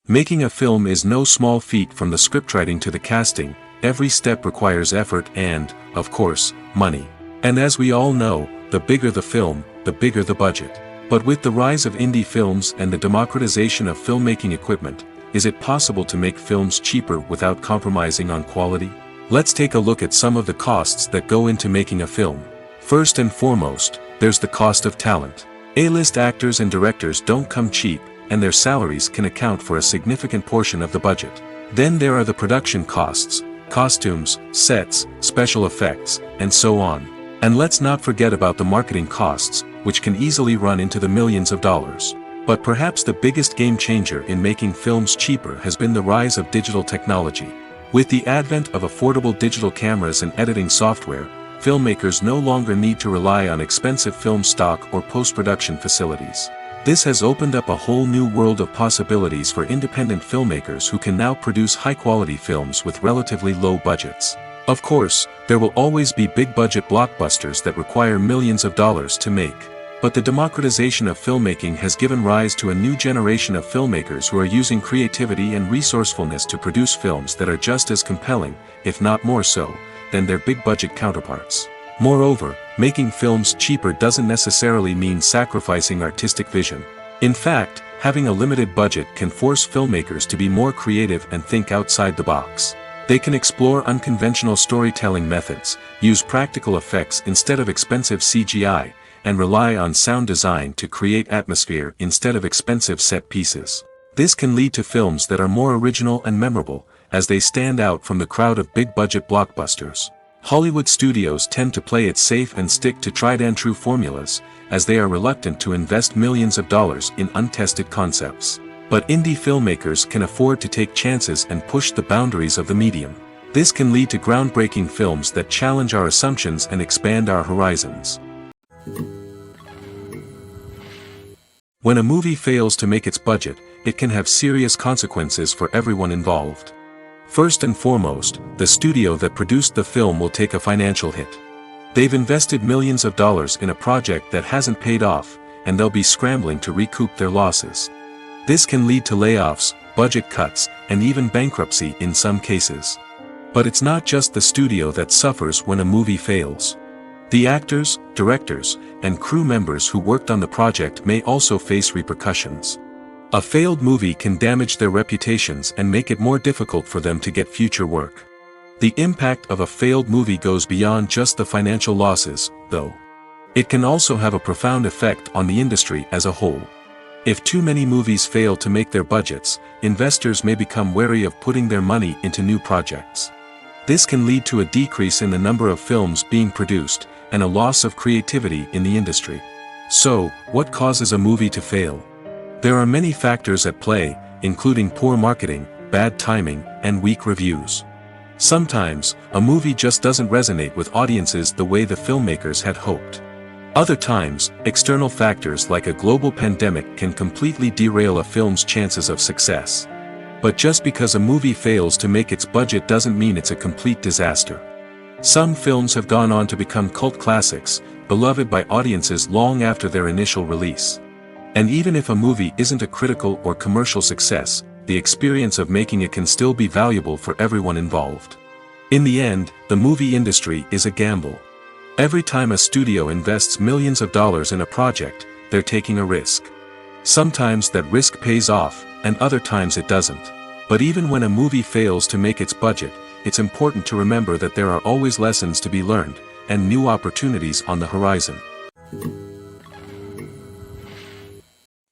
Making a film is no small feat. From the scriptwriting to the casting, every step requires effort and, of course, money. And as we all know, the bigger the film, the bigger the budget. But with the rise of indie films and the democratization of filmmaking equipment, is it possible to make films cheaper without compromising on quality? Let's take a look at some of the costs that go into making a film. First and foremost, there's the cost of talent. A-list actors and directors don't come cheap, and their salaries can account for a significant portion of the budget. Then there are the production costs, costumes, sets, special effects, and so on. And let's not forget about the marketing costs, which can easily run into the millions of dollars. But perhaps the biggest game changer in making films cheaper has been the rise of digital technology. With the advent of affordable digital cameras and editing software, filmmakers no longer need to rely on expensive film stock or post-production facilities. This has opened up a whole new world of possibilities for independent filmmakers who can now produce high-quality films with relatively low budgets. Of course, there will always be big-budget blockbusters that require millions of dollars to make. But the democratization of filmmaking has given rise to a new generation of filmmakers who are using creativity and resourcefulness to produce films that are just as compelling, if not more so, than their big-budget counterparts. Moreover, making films cheaper doesn't necessarily mean sacrificing artistic vision. In fact, having a limited budget can force filmmakers to be more creative and think outside the box. They can explore unconventional storytelling methods, use practical effects instead of expensive CGI, and rely on sound design to create atmosphere instead of expensive set pieces. This can lead to films that are more original and memorable, as they stand out from the crowd of big-budget blockbusters. Hollywood studios tend to play it safe and stick to tried-and-true formulas, as they are reluctant to invest millions of dollars in untested concepts. But indie filmmakers can afford to take chances and push the boundaries of the medium. This can lead to groundbreaking films that challenge our assumptions and expand our horizons. When a movie fails to make its budget, it can have serious consequences for everyone involved. First and foremost, the studio that produced the film will take a financial hit. They've invested millions of dollars in a project that hasn't paid off, and they'll be scrambling to recoup their losses. This can lead to layoffs, budget cuts, and even bankruptcy in some cases. But it's not just the studio that suffers when a movie fails. The actors, directors, and crew members who worked on the project may also face repercussions. A failed movie can damage their reputations and make it more difficult for them to get future work. The impact of a failed movie goes beyond just the financial losses, though. It can also have a profound effect on the industry as a whole. If too many movies fail to make their budgets, investors may become wary of putting their money into new projects. This can lead to a decrease in the number of films being produced, and a loss of creativity in the industry. So, what causes a movie to fail? There are many factors at play, including poor marketing, bad timing, and weak reviews. Sometimes, a movie just doesn't resonate with audiences the way the filmmakers had hoped. Other times, external factors like a global pandemic can completely derail a film's chances of success. But just because a movie fails to make its budget doesn't mean it's a complete disaster. Some films have gone on to become cult classics, beloved by audiences long after their initial release. And even if a movie isn't a critical or commercial success, the experience of making it can still be valuable for everyone involved. In the end, the movie industry is a gamble. Every time a studio invests millions of dollars in a project, they're taking a risk. Sometimes that risk pays off, and other times it doesn't. But even when a movie fails to make its budget, it's important to remember that there are always lessons to be learned, and new opportunities on the horizon.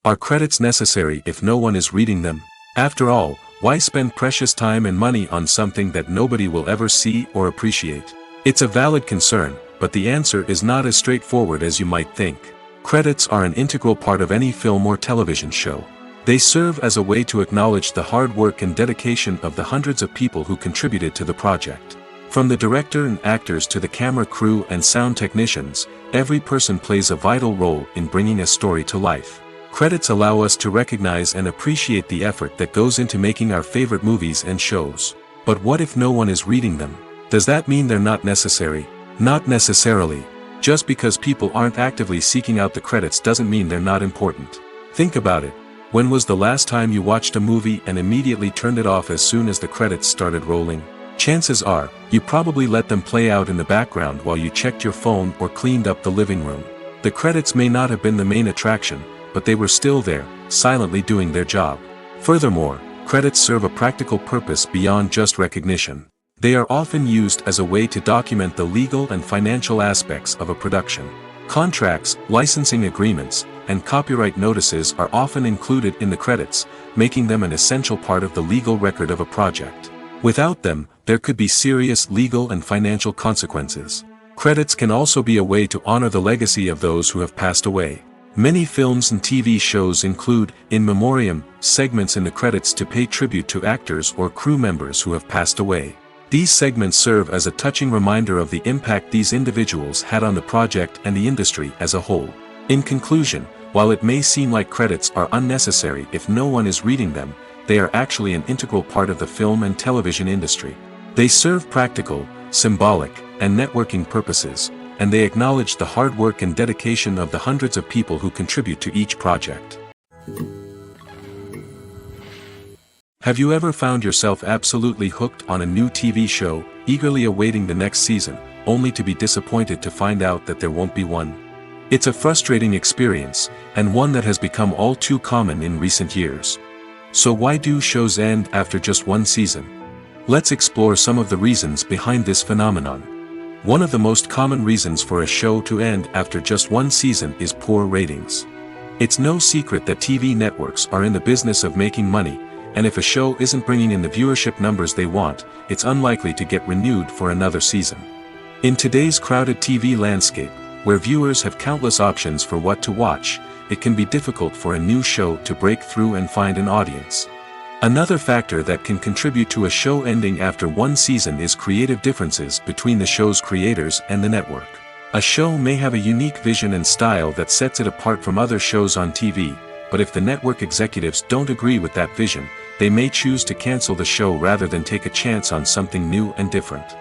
Are credits necessary if no one is reading them? After all, why spend precious time and money on something that nobody will ever see or appreciate? It's a valid concern, but the answer is not as straightforward as you might think. Credits are an integral part of any film or television show. They serve as a way to acknowledge the hard work and dedication of the hundreds of people who contributed to the project. From the director and actors to the camera crew and sound technicians, every person plays a vital role in bringing a story to life. Credits allow us to recognize and appreciate the effort that goes into making our favorite movies and shows. But what if no one is reading them? Does that mean they're not necessary? Not necessarily. Just because people aren't actively seeking out the credits doesn't mean they're not important. Think about it. When was the last time you watched a movie and immediately turned it off as soon as the credits started rolling? Chances are, you probably let them play out in the background while you checked your phone or cleaned up the living room. The credits may not have been the main attraction, but they were still there, silently doing their job. Furthermore, credits serve a practical purpose beyond just recognition. They are often used as a way to document the legal and financial aspects of a production. Contracts, licensing agreements, and copyright notices are often included in the credits, making them an essential part of the legal record of a project. Without them, there could be serious legal and financial consequences. Credits can also be a way to honor the legacy of those who have passed away. Many films and TV shows include, in memoriam, segments in the credits to pay tribute to actors or crew members who have passed away. These segments serve as a touching reminder of the impact these individuals had on the project and the industry as a whole. In conclusion, while it may seem like credits are unnecessary if no one is reading them, they are actually an integral part of the film and television industry. They serve practical, symbolic, and networking purposes, and they acknowledge the hard work and dedication of the hundreds of people who contribute to each project. Have you ever found yourself absolutely hooked on a new TV show, eagerly awaiting the next season, only to be disappointed to find out that there won't be one? It's a frustrating experience, and one that has become all too common in recent years. So why do shows end after just one season? Let's explore some of the reasons behind this phenomenon. One of the most common reasons for a show to end after just one season is poor ratings. It's no secret that TV networks are in the business of making money, and if a show isn't bringing in the viewership numbers they want, it's unlikely to get renewed for another season. In today's crowded TV landscape, where viewers have countless options for what to watch, it can be difficult for a new show to break through and find an audience. Another factor that can contribute to a show ending after one season is creative differences between the show's creators and the network. A show may have a unique vision and style that sets it apart from other shows on TV, but if the network executives don't agree with that vision, they may choose to cancel the show rather than take a chance on something new and different.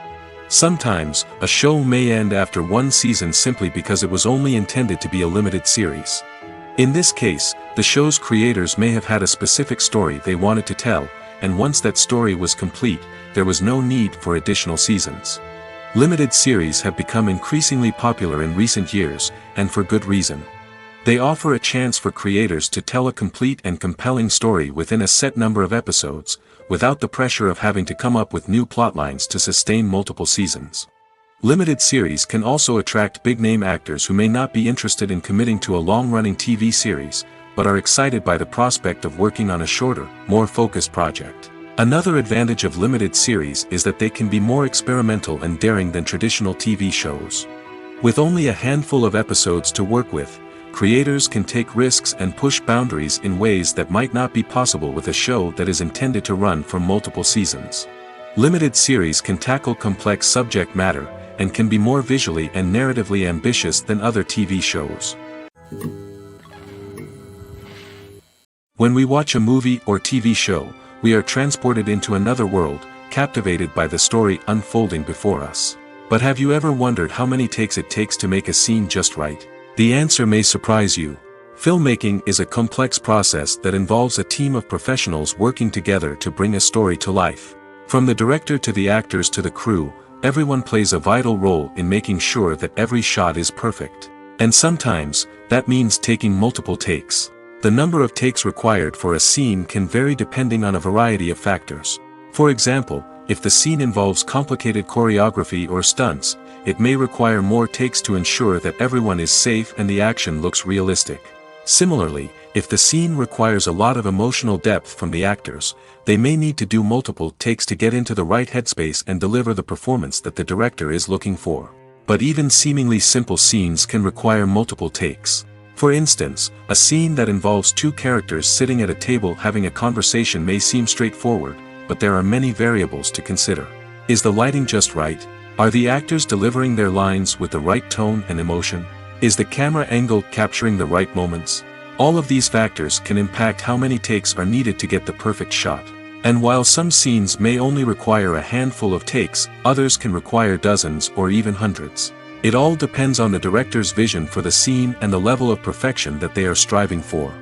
Sometimes, a show may end after one season simply because it was only intended to be a limited series. In this case, the show's creators may have had a specific story they wanted to tell, and once that story was complete, there was no need for additional seasons. Limited series have become increasingly popular in recent years, and for good reason. They offer a chance for creators to tell a complete and compelling story within a set number of episodes, without the pressure of having to come up with new plotlines to sustain multiple seasons. Limited series can also attract big-name actors who may not be interested in committing to a long-running TV series, but are excited by the prospect of working on a shorter, more focused project. Another advantage of limited series is that they can be more experimental and daring than traditional TV shows. With only a handful of episodes to work with, creators can take risks and push boundaries in ways that might not be possible with a show that is intended to run for multiple seasons. Limited series can tackle complex subject matter, and can be more visually and narratively ambitious than other TV shows. When we watch a movie or TV show, we are transported into another world, captivated by the story unfolding before us. But have you ever wondered how many takes it takes to make a scene just right? The answer may surprise you. Filmmaking is a complex process that involves a team of professionals working together to bring a story to life. From the director to the actors to the crew, everyone plays a vital role in making sure that every shot is perfect. And sometimes, that means taking multiple takes. The number of takes required for a scene can vary depending on a variety of factors. For example, if the scene involves complicated choreography or stunts, it may require more takes to ensure that everyone is safe and the action looks realistic. Similarly, if the scene requires a lot of emotional depth from the actors, they may need to do multiple takes to get into the right headspace and deliver the performance that the director is looking for. But even seemingly simple scenes can require multiple takes. For instance, a scene that involves two characters sitting at a table having a conversation may seem straightforward, but there are many variables to consider. Is the lighting just right? Are the actors delivering their lines with the right tone and emotion? Is the camera angle capturing the right moments? All of these factors can impact how many takes are needed to get the perfect shot. And while some scenes may only require a handful of takes, others can require dozens or even hundreds. It all depends on the director's vision for the scene and the level of perfection that they are striving for.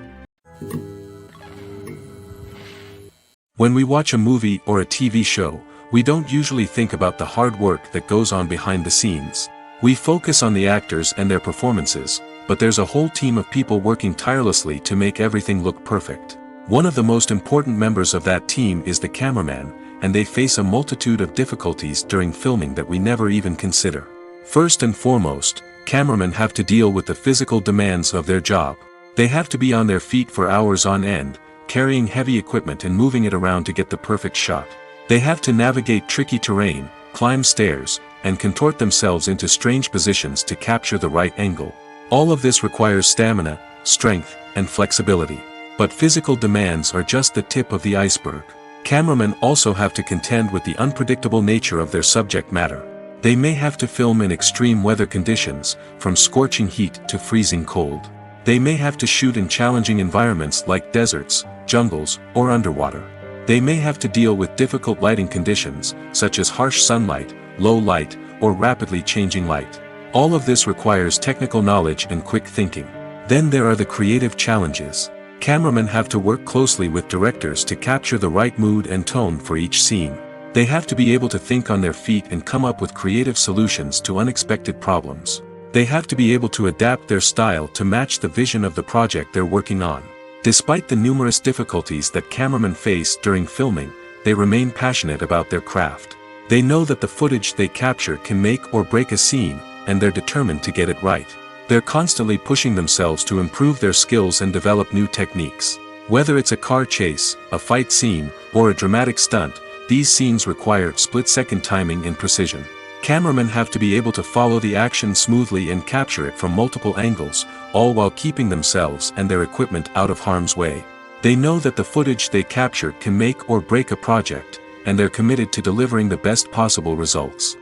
When we watch a movie or a TV show, we don't usually think about the hard work that goes on behind the scenes. We focus on the actors and their performances, but there's a whole team of people working tirelessly to make everything look perfect. One of the most important members of that team is the cameraman, and they face a multitude of difficulties during filming that we never even consider. First and foremost, cameramen have to deal with the physical demands of their job. They have to be on their feet for hours on end, carrying heavy equipment and moving it around to get the perfect shot. They have to navigate tricky terrain, climb stairs, and contort themselves into strange positions to capture the right angle. All of this requires stamina, strength, and flexibility. But physical demands are just the tip of the iceberg. Cameramen also have to contend with the unpredictable nature of their subject matter. They may have to film in extreme weather conditions, from scorching heat to freezing cold. They may have to shoot in challenging environments like deserts, jungles, or underwater. They may have to deal with difficult lighting conditions, such as harsh sunlight, low light, or rapidly changing light. All of this requires technical knowledge and quick thinking. Then there are the creative challenges. Cameramen have to work closely with directors to capture the right mood and tone for each scene. They have to be able to think on their feet and come up with creative solutions to unexpected problems. They have to be able to adapt their style to match the vision of the project they're working on. Despite the numerous difficulties that cameramen face during filming, they remain passionate about their craft. They know that the footage they capture can make or break a scene, and they're determined to get it right. They're constantly pushing themselves to improve their skills and develop new techniques. Whether it's a car chase, a fight scene, or a dramatic stunt, these scenes require split-second timing and precision. Cameramen have to be able to follow the action smoothly and capture it from multiple angles, all while keeping themselves and their equipment out of harm's way. They know that the footage they capture can make or break a project, and they're committed to delivering the best possible results.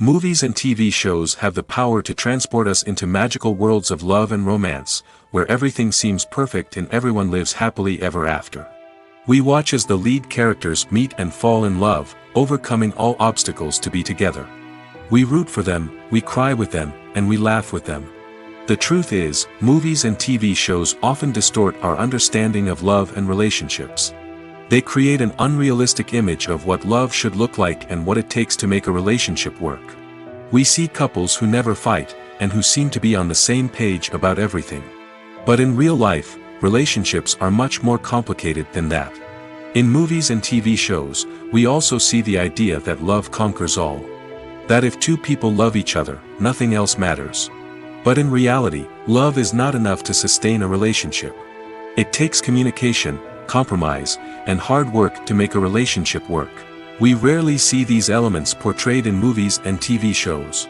Movies and TV shows have the power to transport us into magical worlds of love and romance, where everything seems perfect and everyone lives happily ever after. We watch as the lead characters meet and fall in love, overcoming all obstacles to be together. We root for them, we cry with them, and we laugh with them. The truth is, movies and TV shows often distort our understanding of love and relationships. They create an unrealistic image of what love should look like and what it takes to make a relationship work. We see couples who never fight, and who seem to be on the same page about everything. But in real life, relationships are much more complicated than that. In movies and TV shows, we also see the idea that love conquers all. That if two people love each other, nothing else matters. But in reality, love is not enough to sustain a relationship. It takes communication, compromise, and hard work to make a relationship work. We rarely see these elements portrayed in movies and TV shows.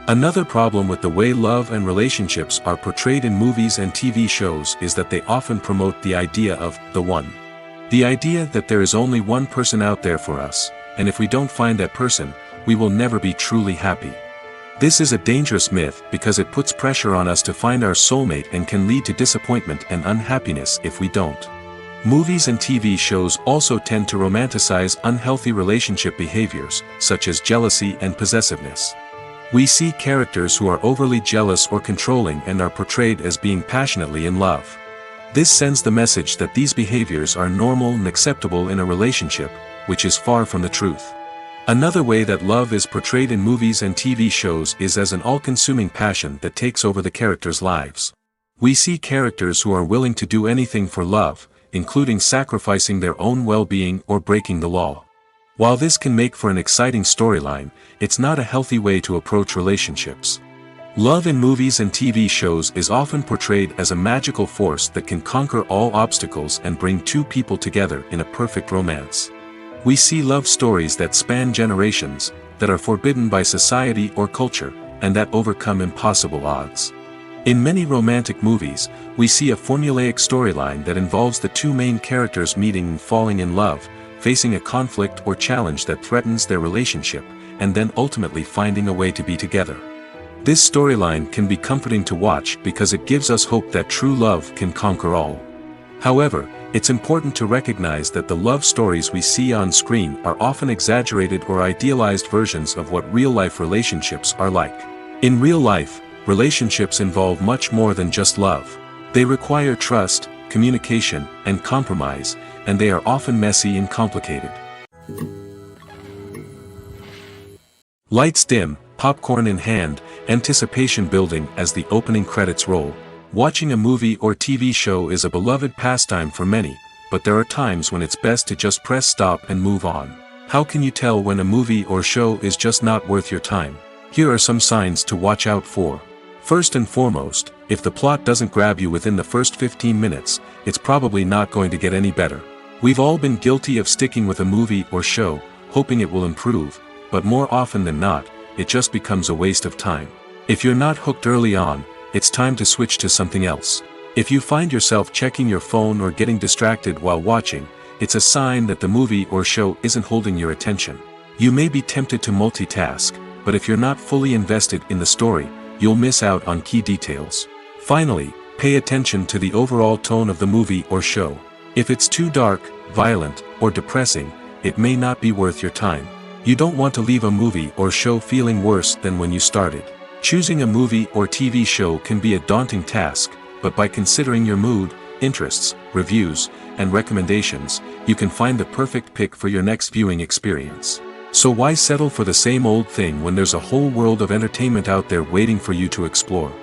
Another problem with the way love and relationships are portrayed in movies and TV shows is that they often promote the idea of the one. The idea that there is only one person out there for us, and if we don't find that person, we will never be truly happy. This is a dangerous myth because it puts pressure on us to find our soulmate and can lead to disappointment and unhappiness if we don't. Movies and TV shows also tend to romanticize unhealthy relationship behaviors, such as jealousy and possessiveness. We see characters who are overly jealous or controlling and are portrayed as being passionately in love. This sends the message that these behaviors are normal and acceptable in a relationship, which is far from the truth. Another way that love is portrayed in movies and TV shows is as an all-consuming passion that takes over the characters' lives. We see characters who are willing to do anything for love, including sacrificing their own well-being or breaking the law. While this can make for an exciting storyline, it's not a healthy way to approach relationships. Love in movies and TV shows is often portrayed as a magical force that can conquer all obstacles and bring two people together in a perfect romance. We see love stories that span generations, that are forbidden by society or culture, and that overcome impossible odds. In many romantic movies, we see a formulaic storyline that involves the two main characters meeting and falling in love, facing a conflict or challenge that threatens their relationship, and then ultimately finding a way to be together. This storyline can be comforting to watch because it gives us hope that true love can conquer all. However, it's important to recognize that the love stories we see on screen are often exaggerated or idealized versions of what real-life relationships are like. In real life, relationships involve much more than just love. They require trust, communication, and compromise, and they are often messy and complicated. Lights dim, popcorn in hand, anticipation building as the opening credits roll. Watching a movie or TV show is a beloved pastime for many, but there are times when it's best to just press stop and move on. How can you tell when a movie or show is just not worth your time? Here are some signs to watch out for. First and foremost, if the plot doesn't grab you within the first 15 minutes, it's probably not going to get any better. We've all been guilty of sticking with a movie or show, hoping it will improve, but more often than not, it just becomes a waste of time. If you're not hooked early on, it's time to switch to something else. If you find yourself checking your phone or getting distracted while watching, it's a sign that the movie or show isn't holding your attention. You may be tempted to multitask, but if you're not fully invested in the story, you'll miss out on key details. Finally, pay attention to the overall tone of the movie or show. If it's too dark, violent, or depressing, it may not be worth your time. You don't want to leave a movie or show feeling worse than when you started. Choosing a movie or TV show can be a daunting task, but by considering your mood, interests, reviews, and recommendations, you can find the perfect pick for your next viewing experience. So why settle for the same old thing when there's a whole world of entertainment out there waiting for you to explore?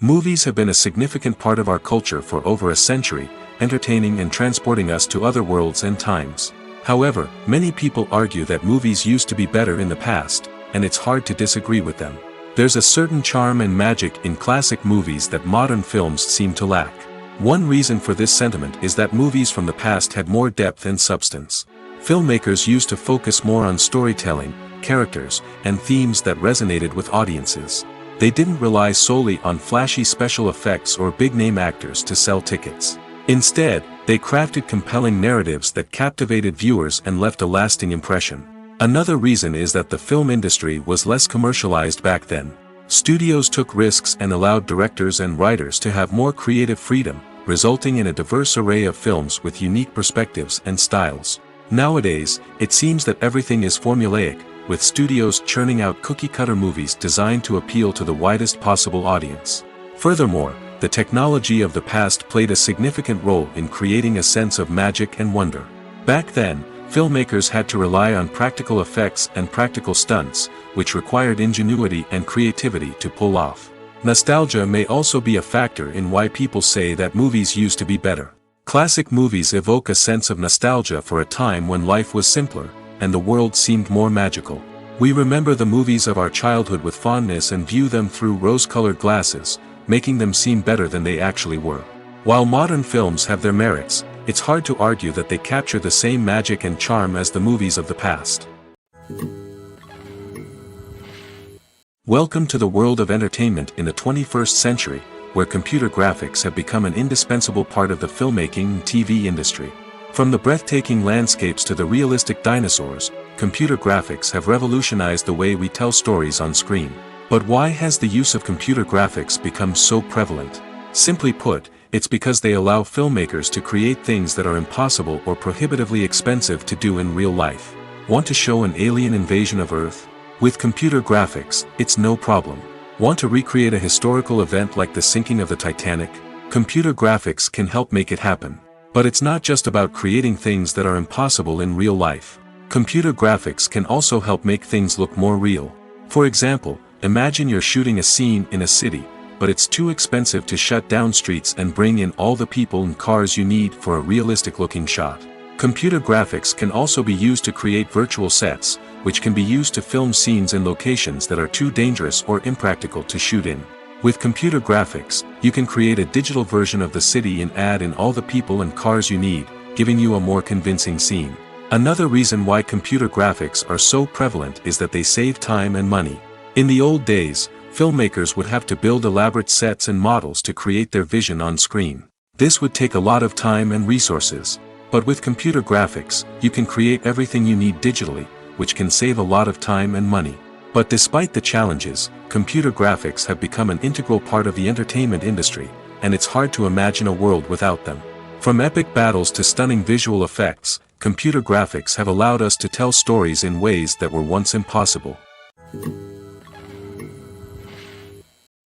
Movies have been a significant part of our culture for over a century, entertaining and transporting us to other worlds and times. However, many people argue that movies used to be better in the past, and it's hard to disagree with them. There's a certain charm and magic in classic movies that modern films seem to lack. One reason for this sentiment is that movies from the past had more depth and substance. Filmmakers used to focus more on storytelling, characters, and themes that resonated with audiences. They didn't rely solely on flashy special effects or big-name actors to sell tickets. Instead, they crafted compelling narratives that captivated viewers and left a lasting impression. Another reason is that the film industry was less commercialized back then. Studios took risks and allowed directors and writers to have more creative freedom, resulting in a diverse array of films with unique perspectives and styles. Nowadays, it seems that everything is formulaic, with studios churning out cookie-cutter movies designed to appeal to the widest possible audience. Furthermore, the technology of the past played a significant role in creating a sense of magic and wonder. Back then, filmmakers had to rely on practical effects and practical stunts, which required ingenuity and creativity to pull off. Nostalgia may also be a factor in why people say that movies used to be better. Classic movies evoke a sense of nostalgia for a time when life was simpler, and the world seemed more magical. We remember the movies of our childhood with fondness and view them through rose-colored glasses, making them seem better than they actually were. While modern films have their merits, it's hard to argue that they capture the same magic and charm as the movies of the past. Welcome to the world of entertainment in the 21st century, where computer graphics have become an indispensable part of the filmmaking and TV industry. From the breathtaking landscapes to the realistic dinosaurs, computer graphics have revolutionized the way we tell stories on screen. But why has the use of computer graphics become so prevalent? Simply put, it's because they allow filmmakers to create things that are impossible or prohibitively expensive to do in real life. Want to show an alien invasion of Earth? With computer graphics, it's no problem. Want to recreate a historical event like the sinking of the Titanic? Computer graphics can help make it happen. But it's not just about creating things that are impossible in real life. Computer graphics can also help make things look more real. For example, imagine you're shooting a scene in a city, but it's too expensive to shut down streets and bring in all the people and cars you need for a realistic-looking shot. Computer graphics can also be used to create virtual sets, which can be used to film scenes in locations that are too dangerous or impractical to shoot in. With computer graphics, you can create a digital version of the city and add in all the people and cars you need, giving you a more convincing scene. Another reason why computer graphics are so prevalent is that they save time and money. In the old days, filmmakers would have to build elaborate sets and models to create their vision on screen. This would take a lot of time and resources. But with computer graphics, you can create everything you need digitally, which can save a lot of time and money. But despite the challenges, computer graphics have become an integral part of the entertainment industry, and it's hard to imagine a world without them. From epic battles to stunning visual effects, computer graphics have allowed us to tell stories in ways that were once impossible.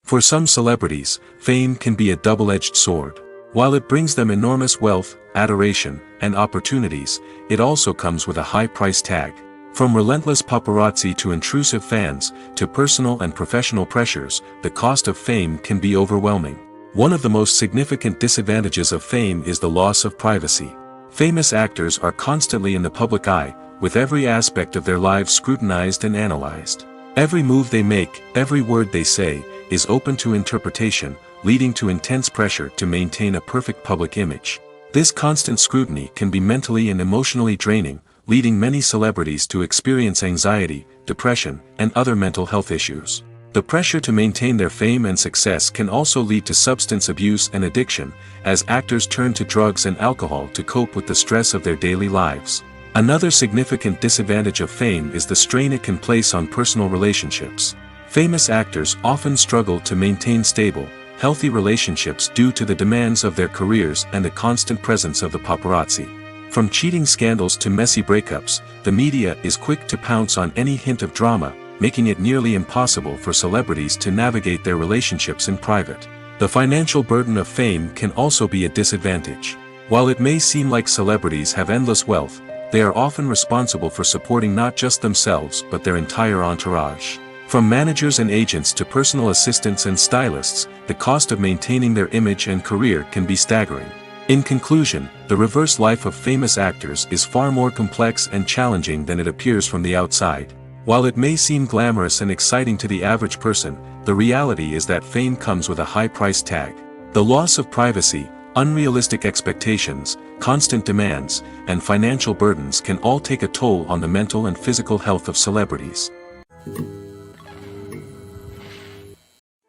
For some celebrities, fame can be a double-edged sword. While it brings them enormous wealth, adoration, and opportunities, it also comes with a high price tag. From relentless paparazzi to intrusive fans, to personal and professional pressures, the cost of fame can be overwhelming. One of the most significant disadvantages of fame is the loss of privacy. Famous actors are constantly in the public eye, with every aspect of their lives scrutinized and analyzed. Every move they make, every word they say, is open to interpretation, leading to intense pressure to maintain a perfect public image. This constant scrutiny can be mentally and emotionally draining, leading many celebrities to experience anxiety, depression, and other mental health issues. The pressure to maintain their fame and success can also lead to substance abuse and addiction, as actors turn to drugs and alcohol to cope with the stress of their daily lives. Another significant disadvantage of fame is the strain it can place on personal relationships. Famous actors often struggle to maintain stable, healthy relationships due to the demands of their careers and the constant presence of the paparazzi. From cheating scandals to messy breakups, the media is quick to pounce on any hint of drama, making it nearly impossible for celebrities to navigate their relationships in private. The financial burden of fame can also be a disadvantage. While it may seem like celebrities have endless wealth, they are often responsible for supporting not just themselves but their entire entourage. From managers and agents to personal assistants and stylists, the cost of maintaining their image and career can be staggering. In conclusion, the reverse life of famous actors is far more complex and challenging than it appears from the outside. While it may seem glamorous and exciting to the average person, the reality is that fame comes with a high price tag. The loss of privacy, unrealistic expectations, constant demands, and financial burdens can all take a toll on the mental and physical health of celebrities.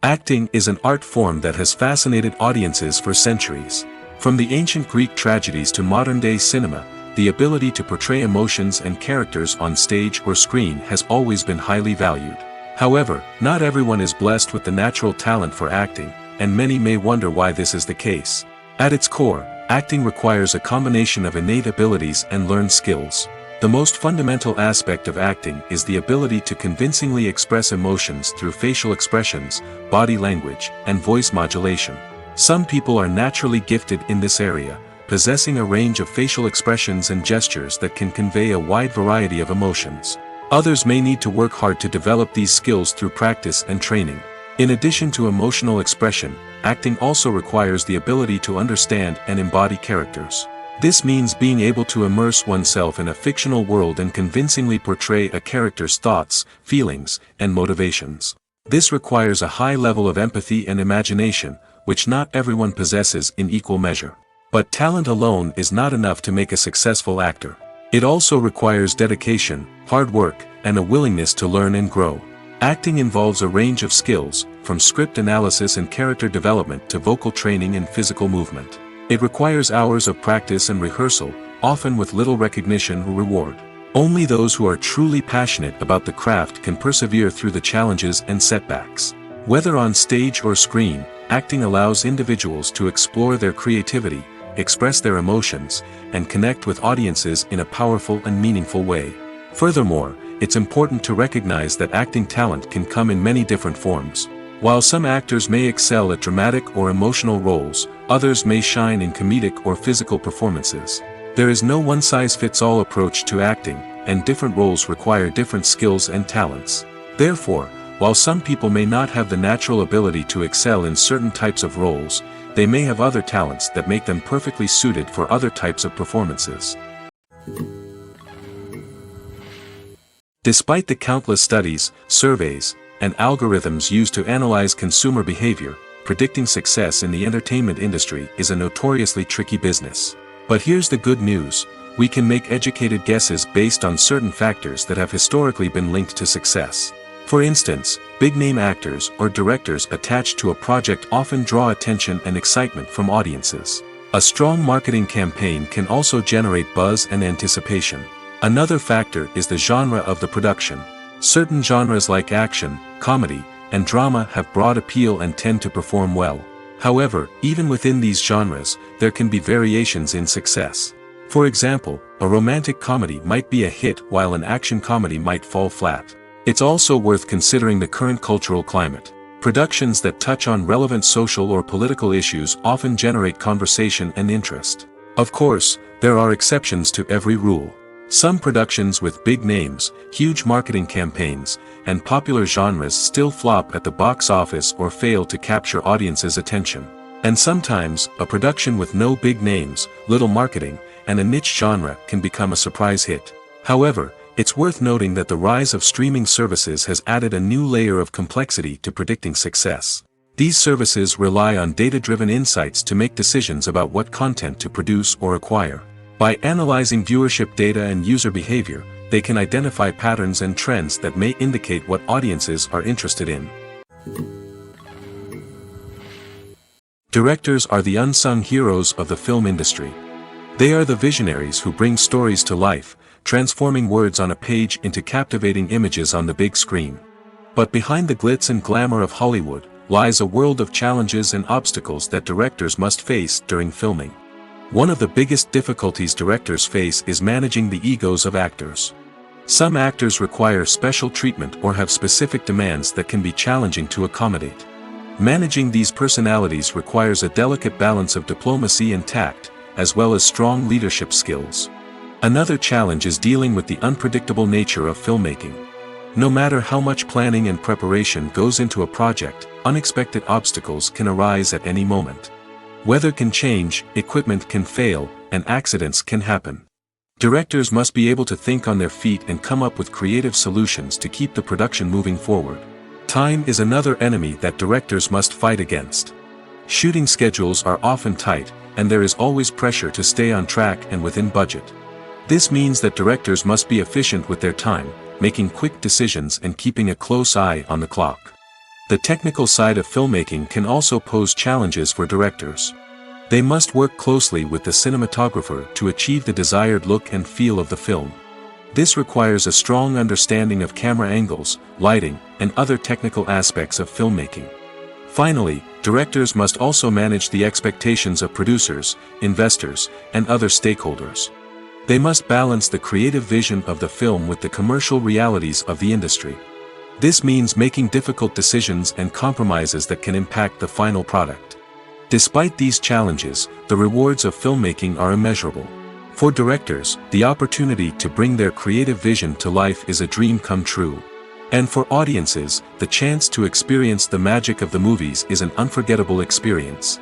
Acting is an art form that has fascinated audiences for centuries. From the ancient Greek tragedies to modern-day cinema, the ability to portray emotions and characters on stage or screen has always been highly valued. However, not everyone is blessed with the natural talent for acting, and many may wonder why this is the case. At its core, acting requires a combination of innate abilities and learned skills. The most fundamental aspect of acting is the ability to convincingly express emotions through facial expressions, body language, and voice modulation. Some people are naturally gifted in this area, possessing a range of facial expressions and gestures that can convey a wide variety of emotions. Others may need to work hard to develop these skills through practice and training. In addition to emotional expression, acting also requires the ability to understand and embody characters. This means being able to immerse oneself in a fictional world and convincingly portray a character's thoughts, feelings, and motivations. This requires a high level of empathy and imagination, which not everyone possesses in equal measure. But talent alone is not enough to make a successful actor. It also requires dedication, hard work, and a willingness to learn and grow. Acting involves a range of skills, from script analysis and character development to vocal training and physical movement. It requires hours of practice and rehearsal, often with little recognition or reward. Only those who are truly passionate about the craft can persevere through the challenges and setbacks. Whether on stage or screen, acting allows individuals to explore their creativity, express their emotions, and connect with audiences in a powerful and meaningful way. Furthermore, it's important to recognize that acting talent can come in many different forms. While some actors may excel at dramatic or emotional roles, others may shine in comedic or physical performances. There is no one-size-fits-all approach to acting, and different roles require different skills and talents. Therefore, while some people may not have the natural ability to excel in certain types of roles, they may have other talents that make them perfectly suited for other types of performances. Despite the countless studies, surveys, and algorithms used to analyze consumer behavior, predicting success in the entertainment industry is a notoriously tricky business. But here's the good news: we can make educated guesses based on certain factors that have historically been linked to success. For instance, big-name actors or directors attached to a project often draw attention and excitement from audiences. A strong marketing campaign can also generate buzz and anticipation. Another factor is the genre of the production. Certain genres like action, comedy, and drama have broad appeal and tend to perform well. However, even within these genres, there can be variations in success. For example, a romantic comedy might be a hit while an action comedy might fall flat. It's also worth considering the current cultural climate. Productions that touch on relevant social or political issues often generate conversation and interest. Of course, there are exceptions to every rule. Some productions with big names, huge marketing campaigns, and popular genres still flop at the box office or fail to capture audiences' attention. And sometimes, a production with no big names, little marketing, and a niche genre can become a surprise hit. However, it's worth noting that the rise of streaming services has added a new layer of complexity to predicting success. These services rely on data-driven insights to make decisions about what content to produce or acquire. By analyzing viewership data and user behavior, they can identify patterns and trends that may indicate what audiences are interested in. Directors are the unsung heroes of the film industry. They are the visionaries who bring stories to life, transforming words on a page into captivating images on the big screen. But behind the glitz and glamour of Hollywood lies a world of challenges and obstacles that directors must face during filming. One of the biggest difficulties directors face is managing the egos of actors. Some actors require special treatment or have specific demands that can be challenging to accommodate. Managing these personalities requires a delicate balance of diplomacy and tact, as well as strong leadership skills. Another challenge is dealing with the unpredictable nature of filmmaking. No matter how much planning and preparation goes into a project, unexpected obstacles can arise at any moment. Weather can change, equipment can fail, and accidents can happen. Directors must be able to think on their feet and come up with creative solutions to keep the production moving forward. Time is another enemy that directors must fight against. Shooting schedules are often tight, and there is always pressure to stay on track and within budget. This means that directors must be efficient with their time, making quick decisions and keeping a close eye on the clock. The technical side of filmmaking can also pose challenges for directors. They must work closely with the cinematographer to achieve the desired look and feel of the film. This requires a strong understanding of camera angles, lighting, and other technical aspects of filmmaking. Finally, directors must also manage the expectations of producers, investors, and other stakeholders. They must balance the creative vision of the film with the commercial realities of the industry. This means making difficult decisions and compromises that can impact the final product. Despite these challenges, the rewards of filmmaking are immeasurable. For directors, the opportunity to bring their creative vision to life is a dream come true. And for audiences, the chance to experience the magic of the movies is an unforgettable experience.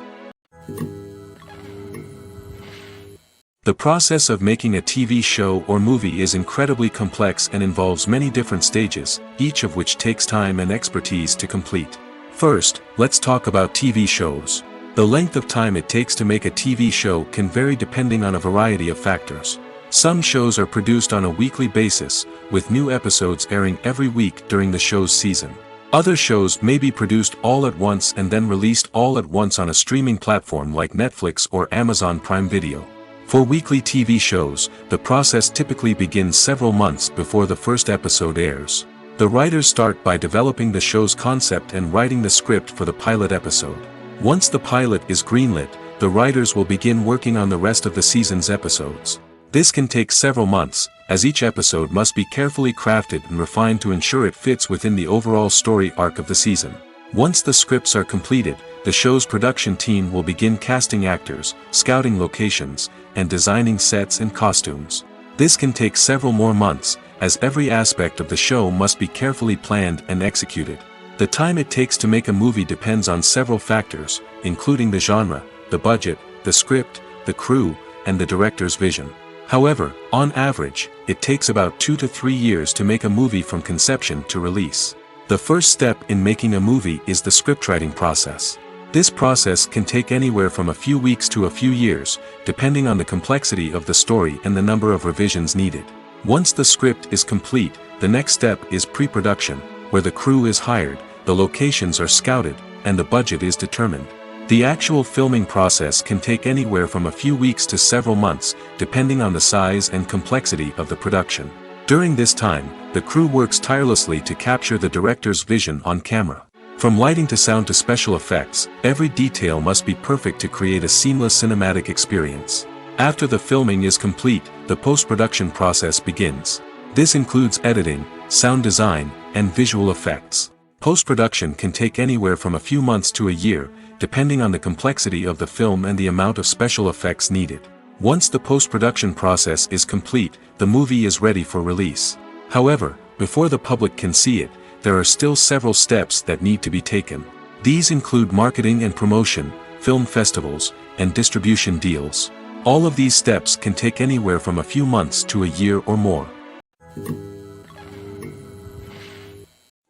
The process of making a TV show or movie is incredibly complex and involves many different stages, each of which takes time and expertise to complete. First, let's talk about TV shows. The length of time it takes to make a TV show can vary depending on a variety of factors. Some shows are produced on a weekly basis, with new episodes airing every week during the show's season. Other shows may be produced all at once and then released all at once on a streaming platform like Netflix or Amazon Prime Video. For weekly TV shows, the process typically begins several months before the first episode airs. The writers start by developing the show's concept and writing the script for the pilot episode. Once the pilot is greenlit, the writers will begin working on the rest of the season's episodes. This can take several months, as each episode must be carefully crafted and refined to ensure it fits within the overall story arc of the season. Once the scripts are completed, the show's production team will begin casting actors, scouting locations, and designing sets and costumes. This can take several more months, as every aspect of the show must be carefully planned and executed. The time it takes to make a movie depends on several factors, including the genre, the budget, the script, the crew, and the director's vision. However, on average, it takes about 2 to 3 years to make a movie from conception to release. The first step in making a movie is the scriptwriting process. This process can take anywhere from a few weeks to a few years, depending on the complexity of the story and the number of revisions needed. Once the script is complete, the next step is pre-production, where the crew is hired, the locations are scouted, and the budget is determined. The actual filming process can take anywhere from a few weeks to several months, depending on the size and complexity of the production. During this time, the crew works tirelessly to capture the director's vision on camera. From lighting to sound to special effects, every detail must be perfect to create a seamless cinematic experience. After the filming is complete, the post-production process begins. This includes editing, sound design, and visual effects. Post-production can take anywhere from a few months to a year, depending on the complexity of the film and the amount of special effects needed. Once the post-production process is complete, the movie is ready for release. However, before the public can see it, there are still several steps that need to be taken. These include marketing and promotion, film festivals, and distribution deals. All of these steps can take anywhere from a few months to a year or more.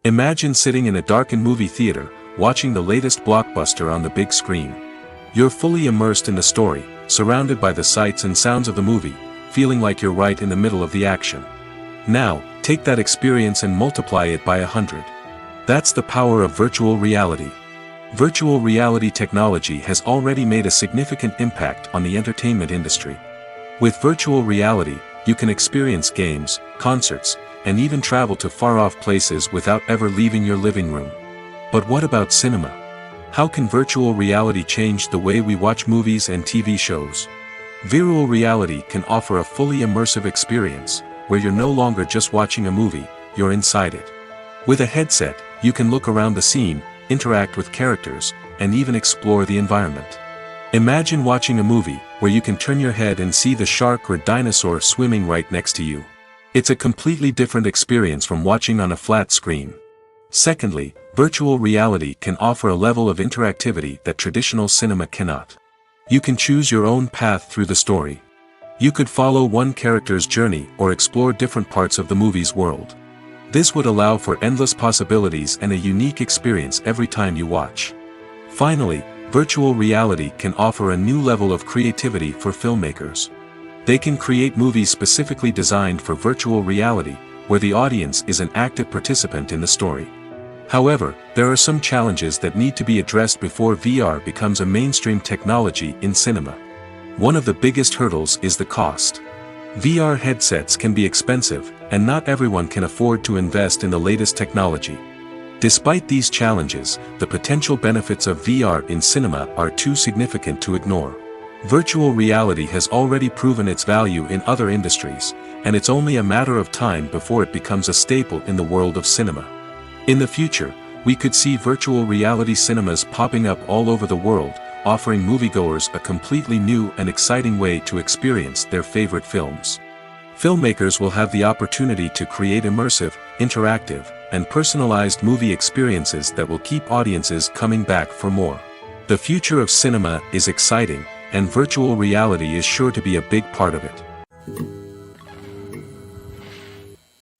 Imagine sitting in a darkened movie theater, watching the latest blockbuster on the big screen. You're fully immersed in the story, surrounded by the sights and sounds of the movie, feeling like you're right in the middle of the action. Now, take that experience and multiply it by 100. That's the power of virtual reality. Virtual reality technology has already made a significant impact on the entertainment industry. With virtual reality, you can experience games, concerts, and even travel to far-off places without ever leaving your living room. But what about cinema? How can virtual reality change the way we watch movies and TV shows? Virtual reality can offer a fully immersive experience, where you're no longer just watching a movie, you're inside it. With a headset, you can look around the scene, interact with characters, and even explore the environment. Imagine watching a movie where you can turn your head and see the shark or dinosaur swimming right next to you. It's a completely different experience from watching on a flat screen. Secondly, virtual reality can offer a level of interactivity that traditional cinema cannot. You can choose your own path through the story. You could follow one character's journey or explore different parts of the movie's world. This would allow for endless possibilities and a unique experience every time you watch. Finally, virtual reality can offer a new level of creativity for filmmakers. They can create movies specifically designed for virtual reality, where the audience is an active participant in the story. However, there are some challenges that need to be addressed before VR becomes a mainstream technology in cinema. One of the biggest hurdles is the cost. VR headsets can be expensive, and not everyone can afford to invest in the latest technology. Despite these challenges, the potential benefits of VR in cinema are too significant to ignore. Virtual reality has already proven its value in other industries, and it's only a matter of time before it becomes a staple in the world of cinema. In the future, we could see virtual reality cinemas popping up all over the world, offering moviegoers a completely new and exciting way to experience their favorite films. Filmmakers will have the opportunity to create immersive, interactive, and personalized movie experiences that will keep audiences coming back for more. The future of cinema is exciting, and virtual reality is sure to be a big part of it.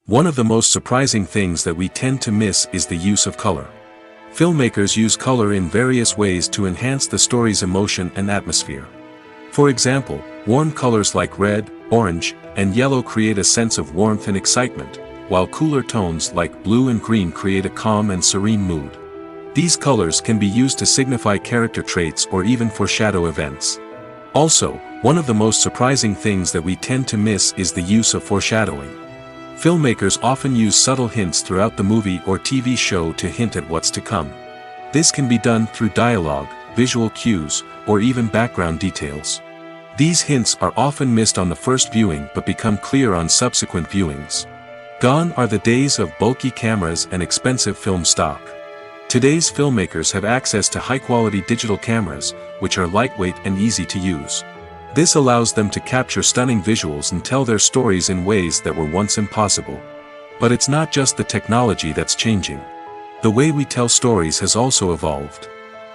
One of the most surprising things that we tend to miss is the use of color. Filmmakers use color in various ways to enhance the story's emotion and atmosphere. For example, warm colors like red, orange, and yellow create a sense of warmth and excitement, while cooler tones like blue and green create a calm and serene mood. These colors can be used to signify character traits or even foreshadow events. Also, One of the most surprising things that we tend to miss is the use of foreshadowing. Filmmakers often use subtle hints throughout the movie or TV show to hint at what's to come. This can be done through dialogue, visual cues, or even background details. These hints are often missed on the first viewing but become clear on subsequent viewings. Gone are the days of bulky cameras and expensive film stock. Today's filmmakers have access to high-quality digital cameras, which are lightweight and easy to use. This allows them to capture stunning visuals and tell their stories in ways that were once impossible. But it's not just the technology that's changing. The way we tell stories has also evolved.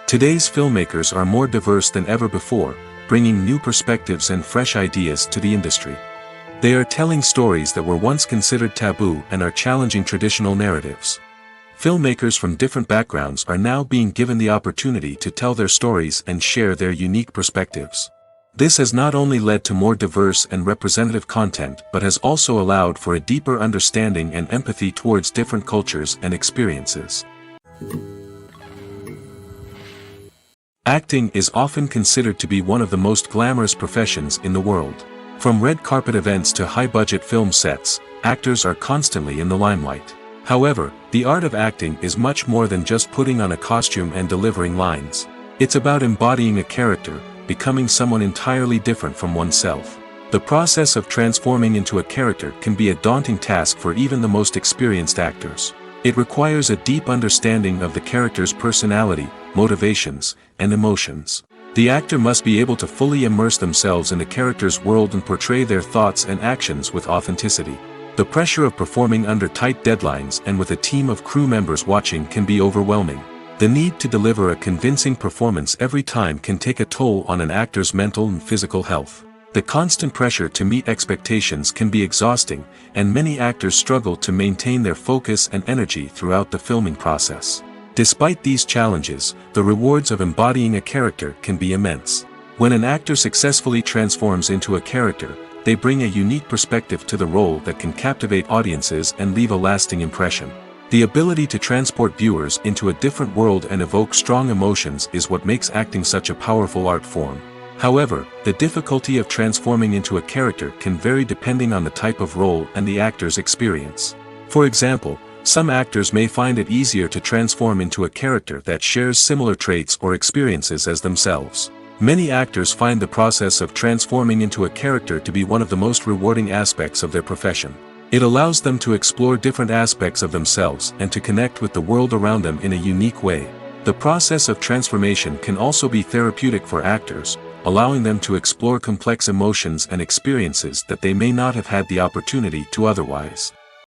Today's filmmakers are more diverse than ever before, bringing new perspectives and fresh ideas to the industry. They are telling stories that were once considered taboo and are challenging traditional narratives. Filmmakers from different backgrounds are now being given the opportunity to tell their stories and share their unique perspectives. This has not only led to more diverse and representative content but has also allowed for a deeper understanding and empathy towards different cultures and experiences. Acting is often considered to be one of the most glamorous professions in the world. From red carpet events to high-budget film sets, actors are constantly in the limelight. However, the art of acting is much more than just putting on a costume and delivering lines. It's about embodying a character, becoming someone entirely different from oneself. The process of transforming into a character can be a daunting task for even the most experienced actors. It requires a deep understanding of the character's personality, motivations, and emotions. The actor must be able to fully immerse themselves in the character's world and portray their thoughts and actions with authenticity. The pressure of performing under tight deadlines and with a team of crew members watching can be overwhelming. The need to deliver a convincing performance every time can take a toll on an actor's mental and physical health. The constant pressure to meet expectations can be exhausting, and many actors struggle to maintain their focus and energy throughout the filming process. Despite these challenges, the rewards of embodying a character can be immense. When an actor successfully transforms into a character, they bring a unique perspective to the role that can captivate audiences and leave a lasting impression. The ability to transport viewers into a different world and evoke strong emotions is what makes acting such a powerful art form. However, the difficulty of transforming into a character can vary depending on the type of role and the actor's experience. For example, some actors may find it easier to transform into a character that shares similar traits or experiences as themselves. Many actors find the process of transforming into a character to be one of the most rewarding aspects of their profession. It allows them to explore different aspects of themselves and to connect with the world around them in a unique way. The process of transformation can also be therapeutic for actors, allowing them to explore complex emotions and experiences that they may not have had the opportunity to otherwise.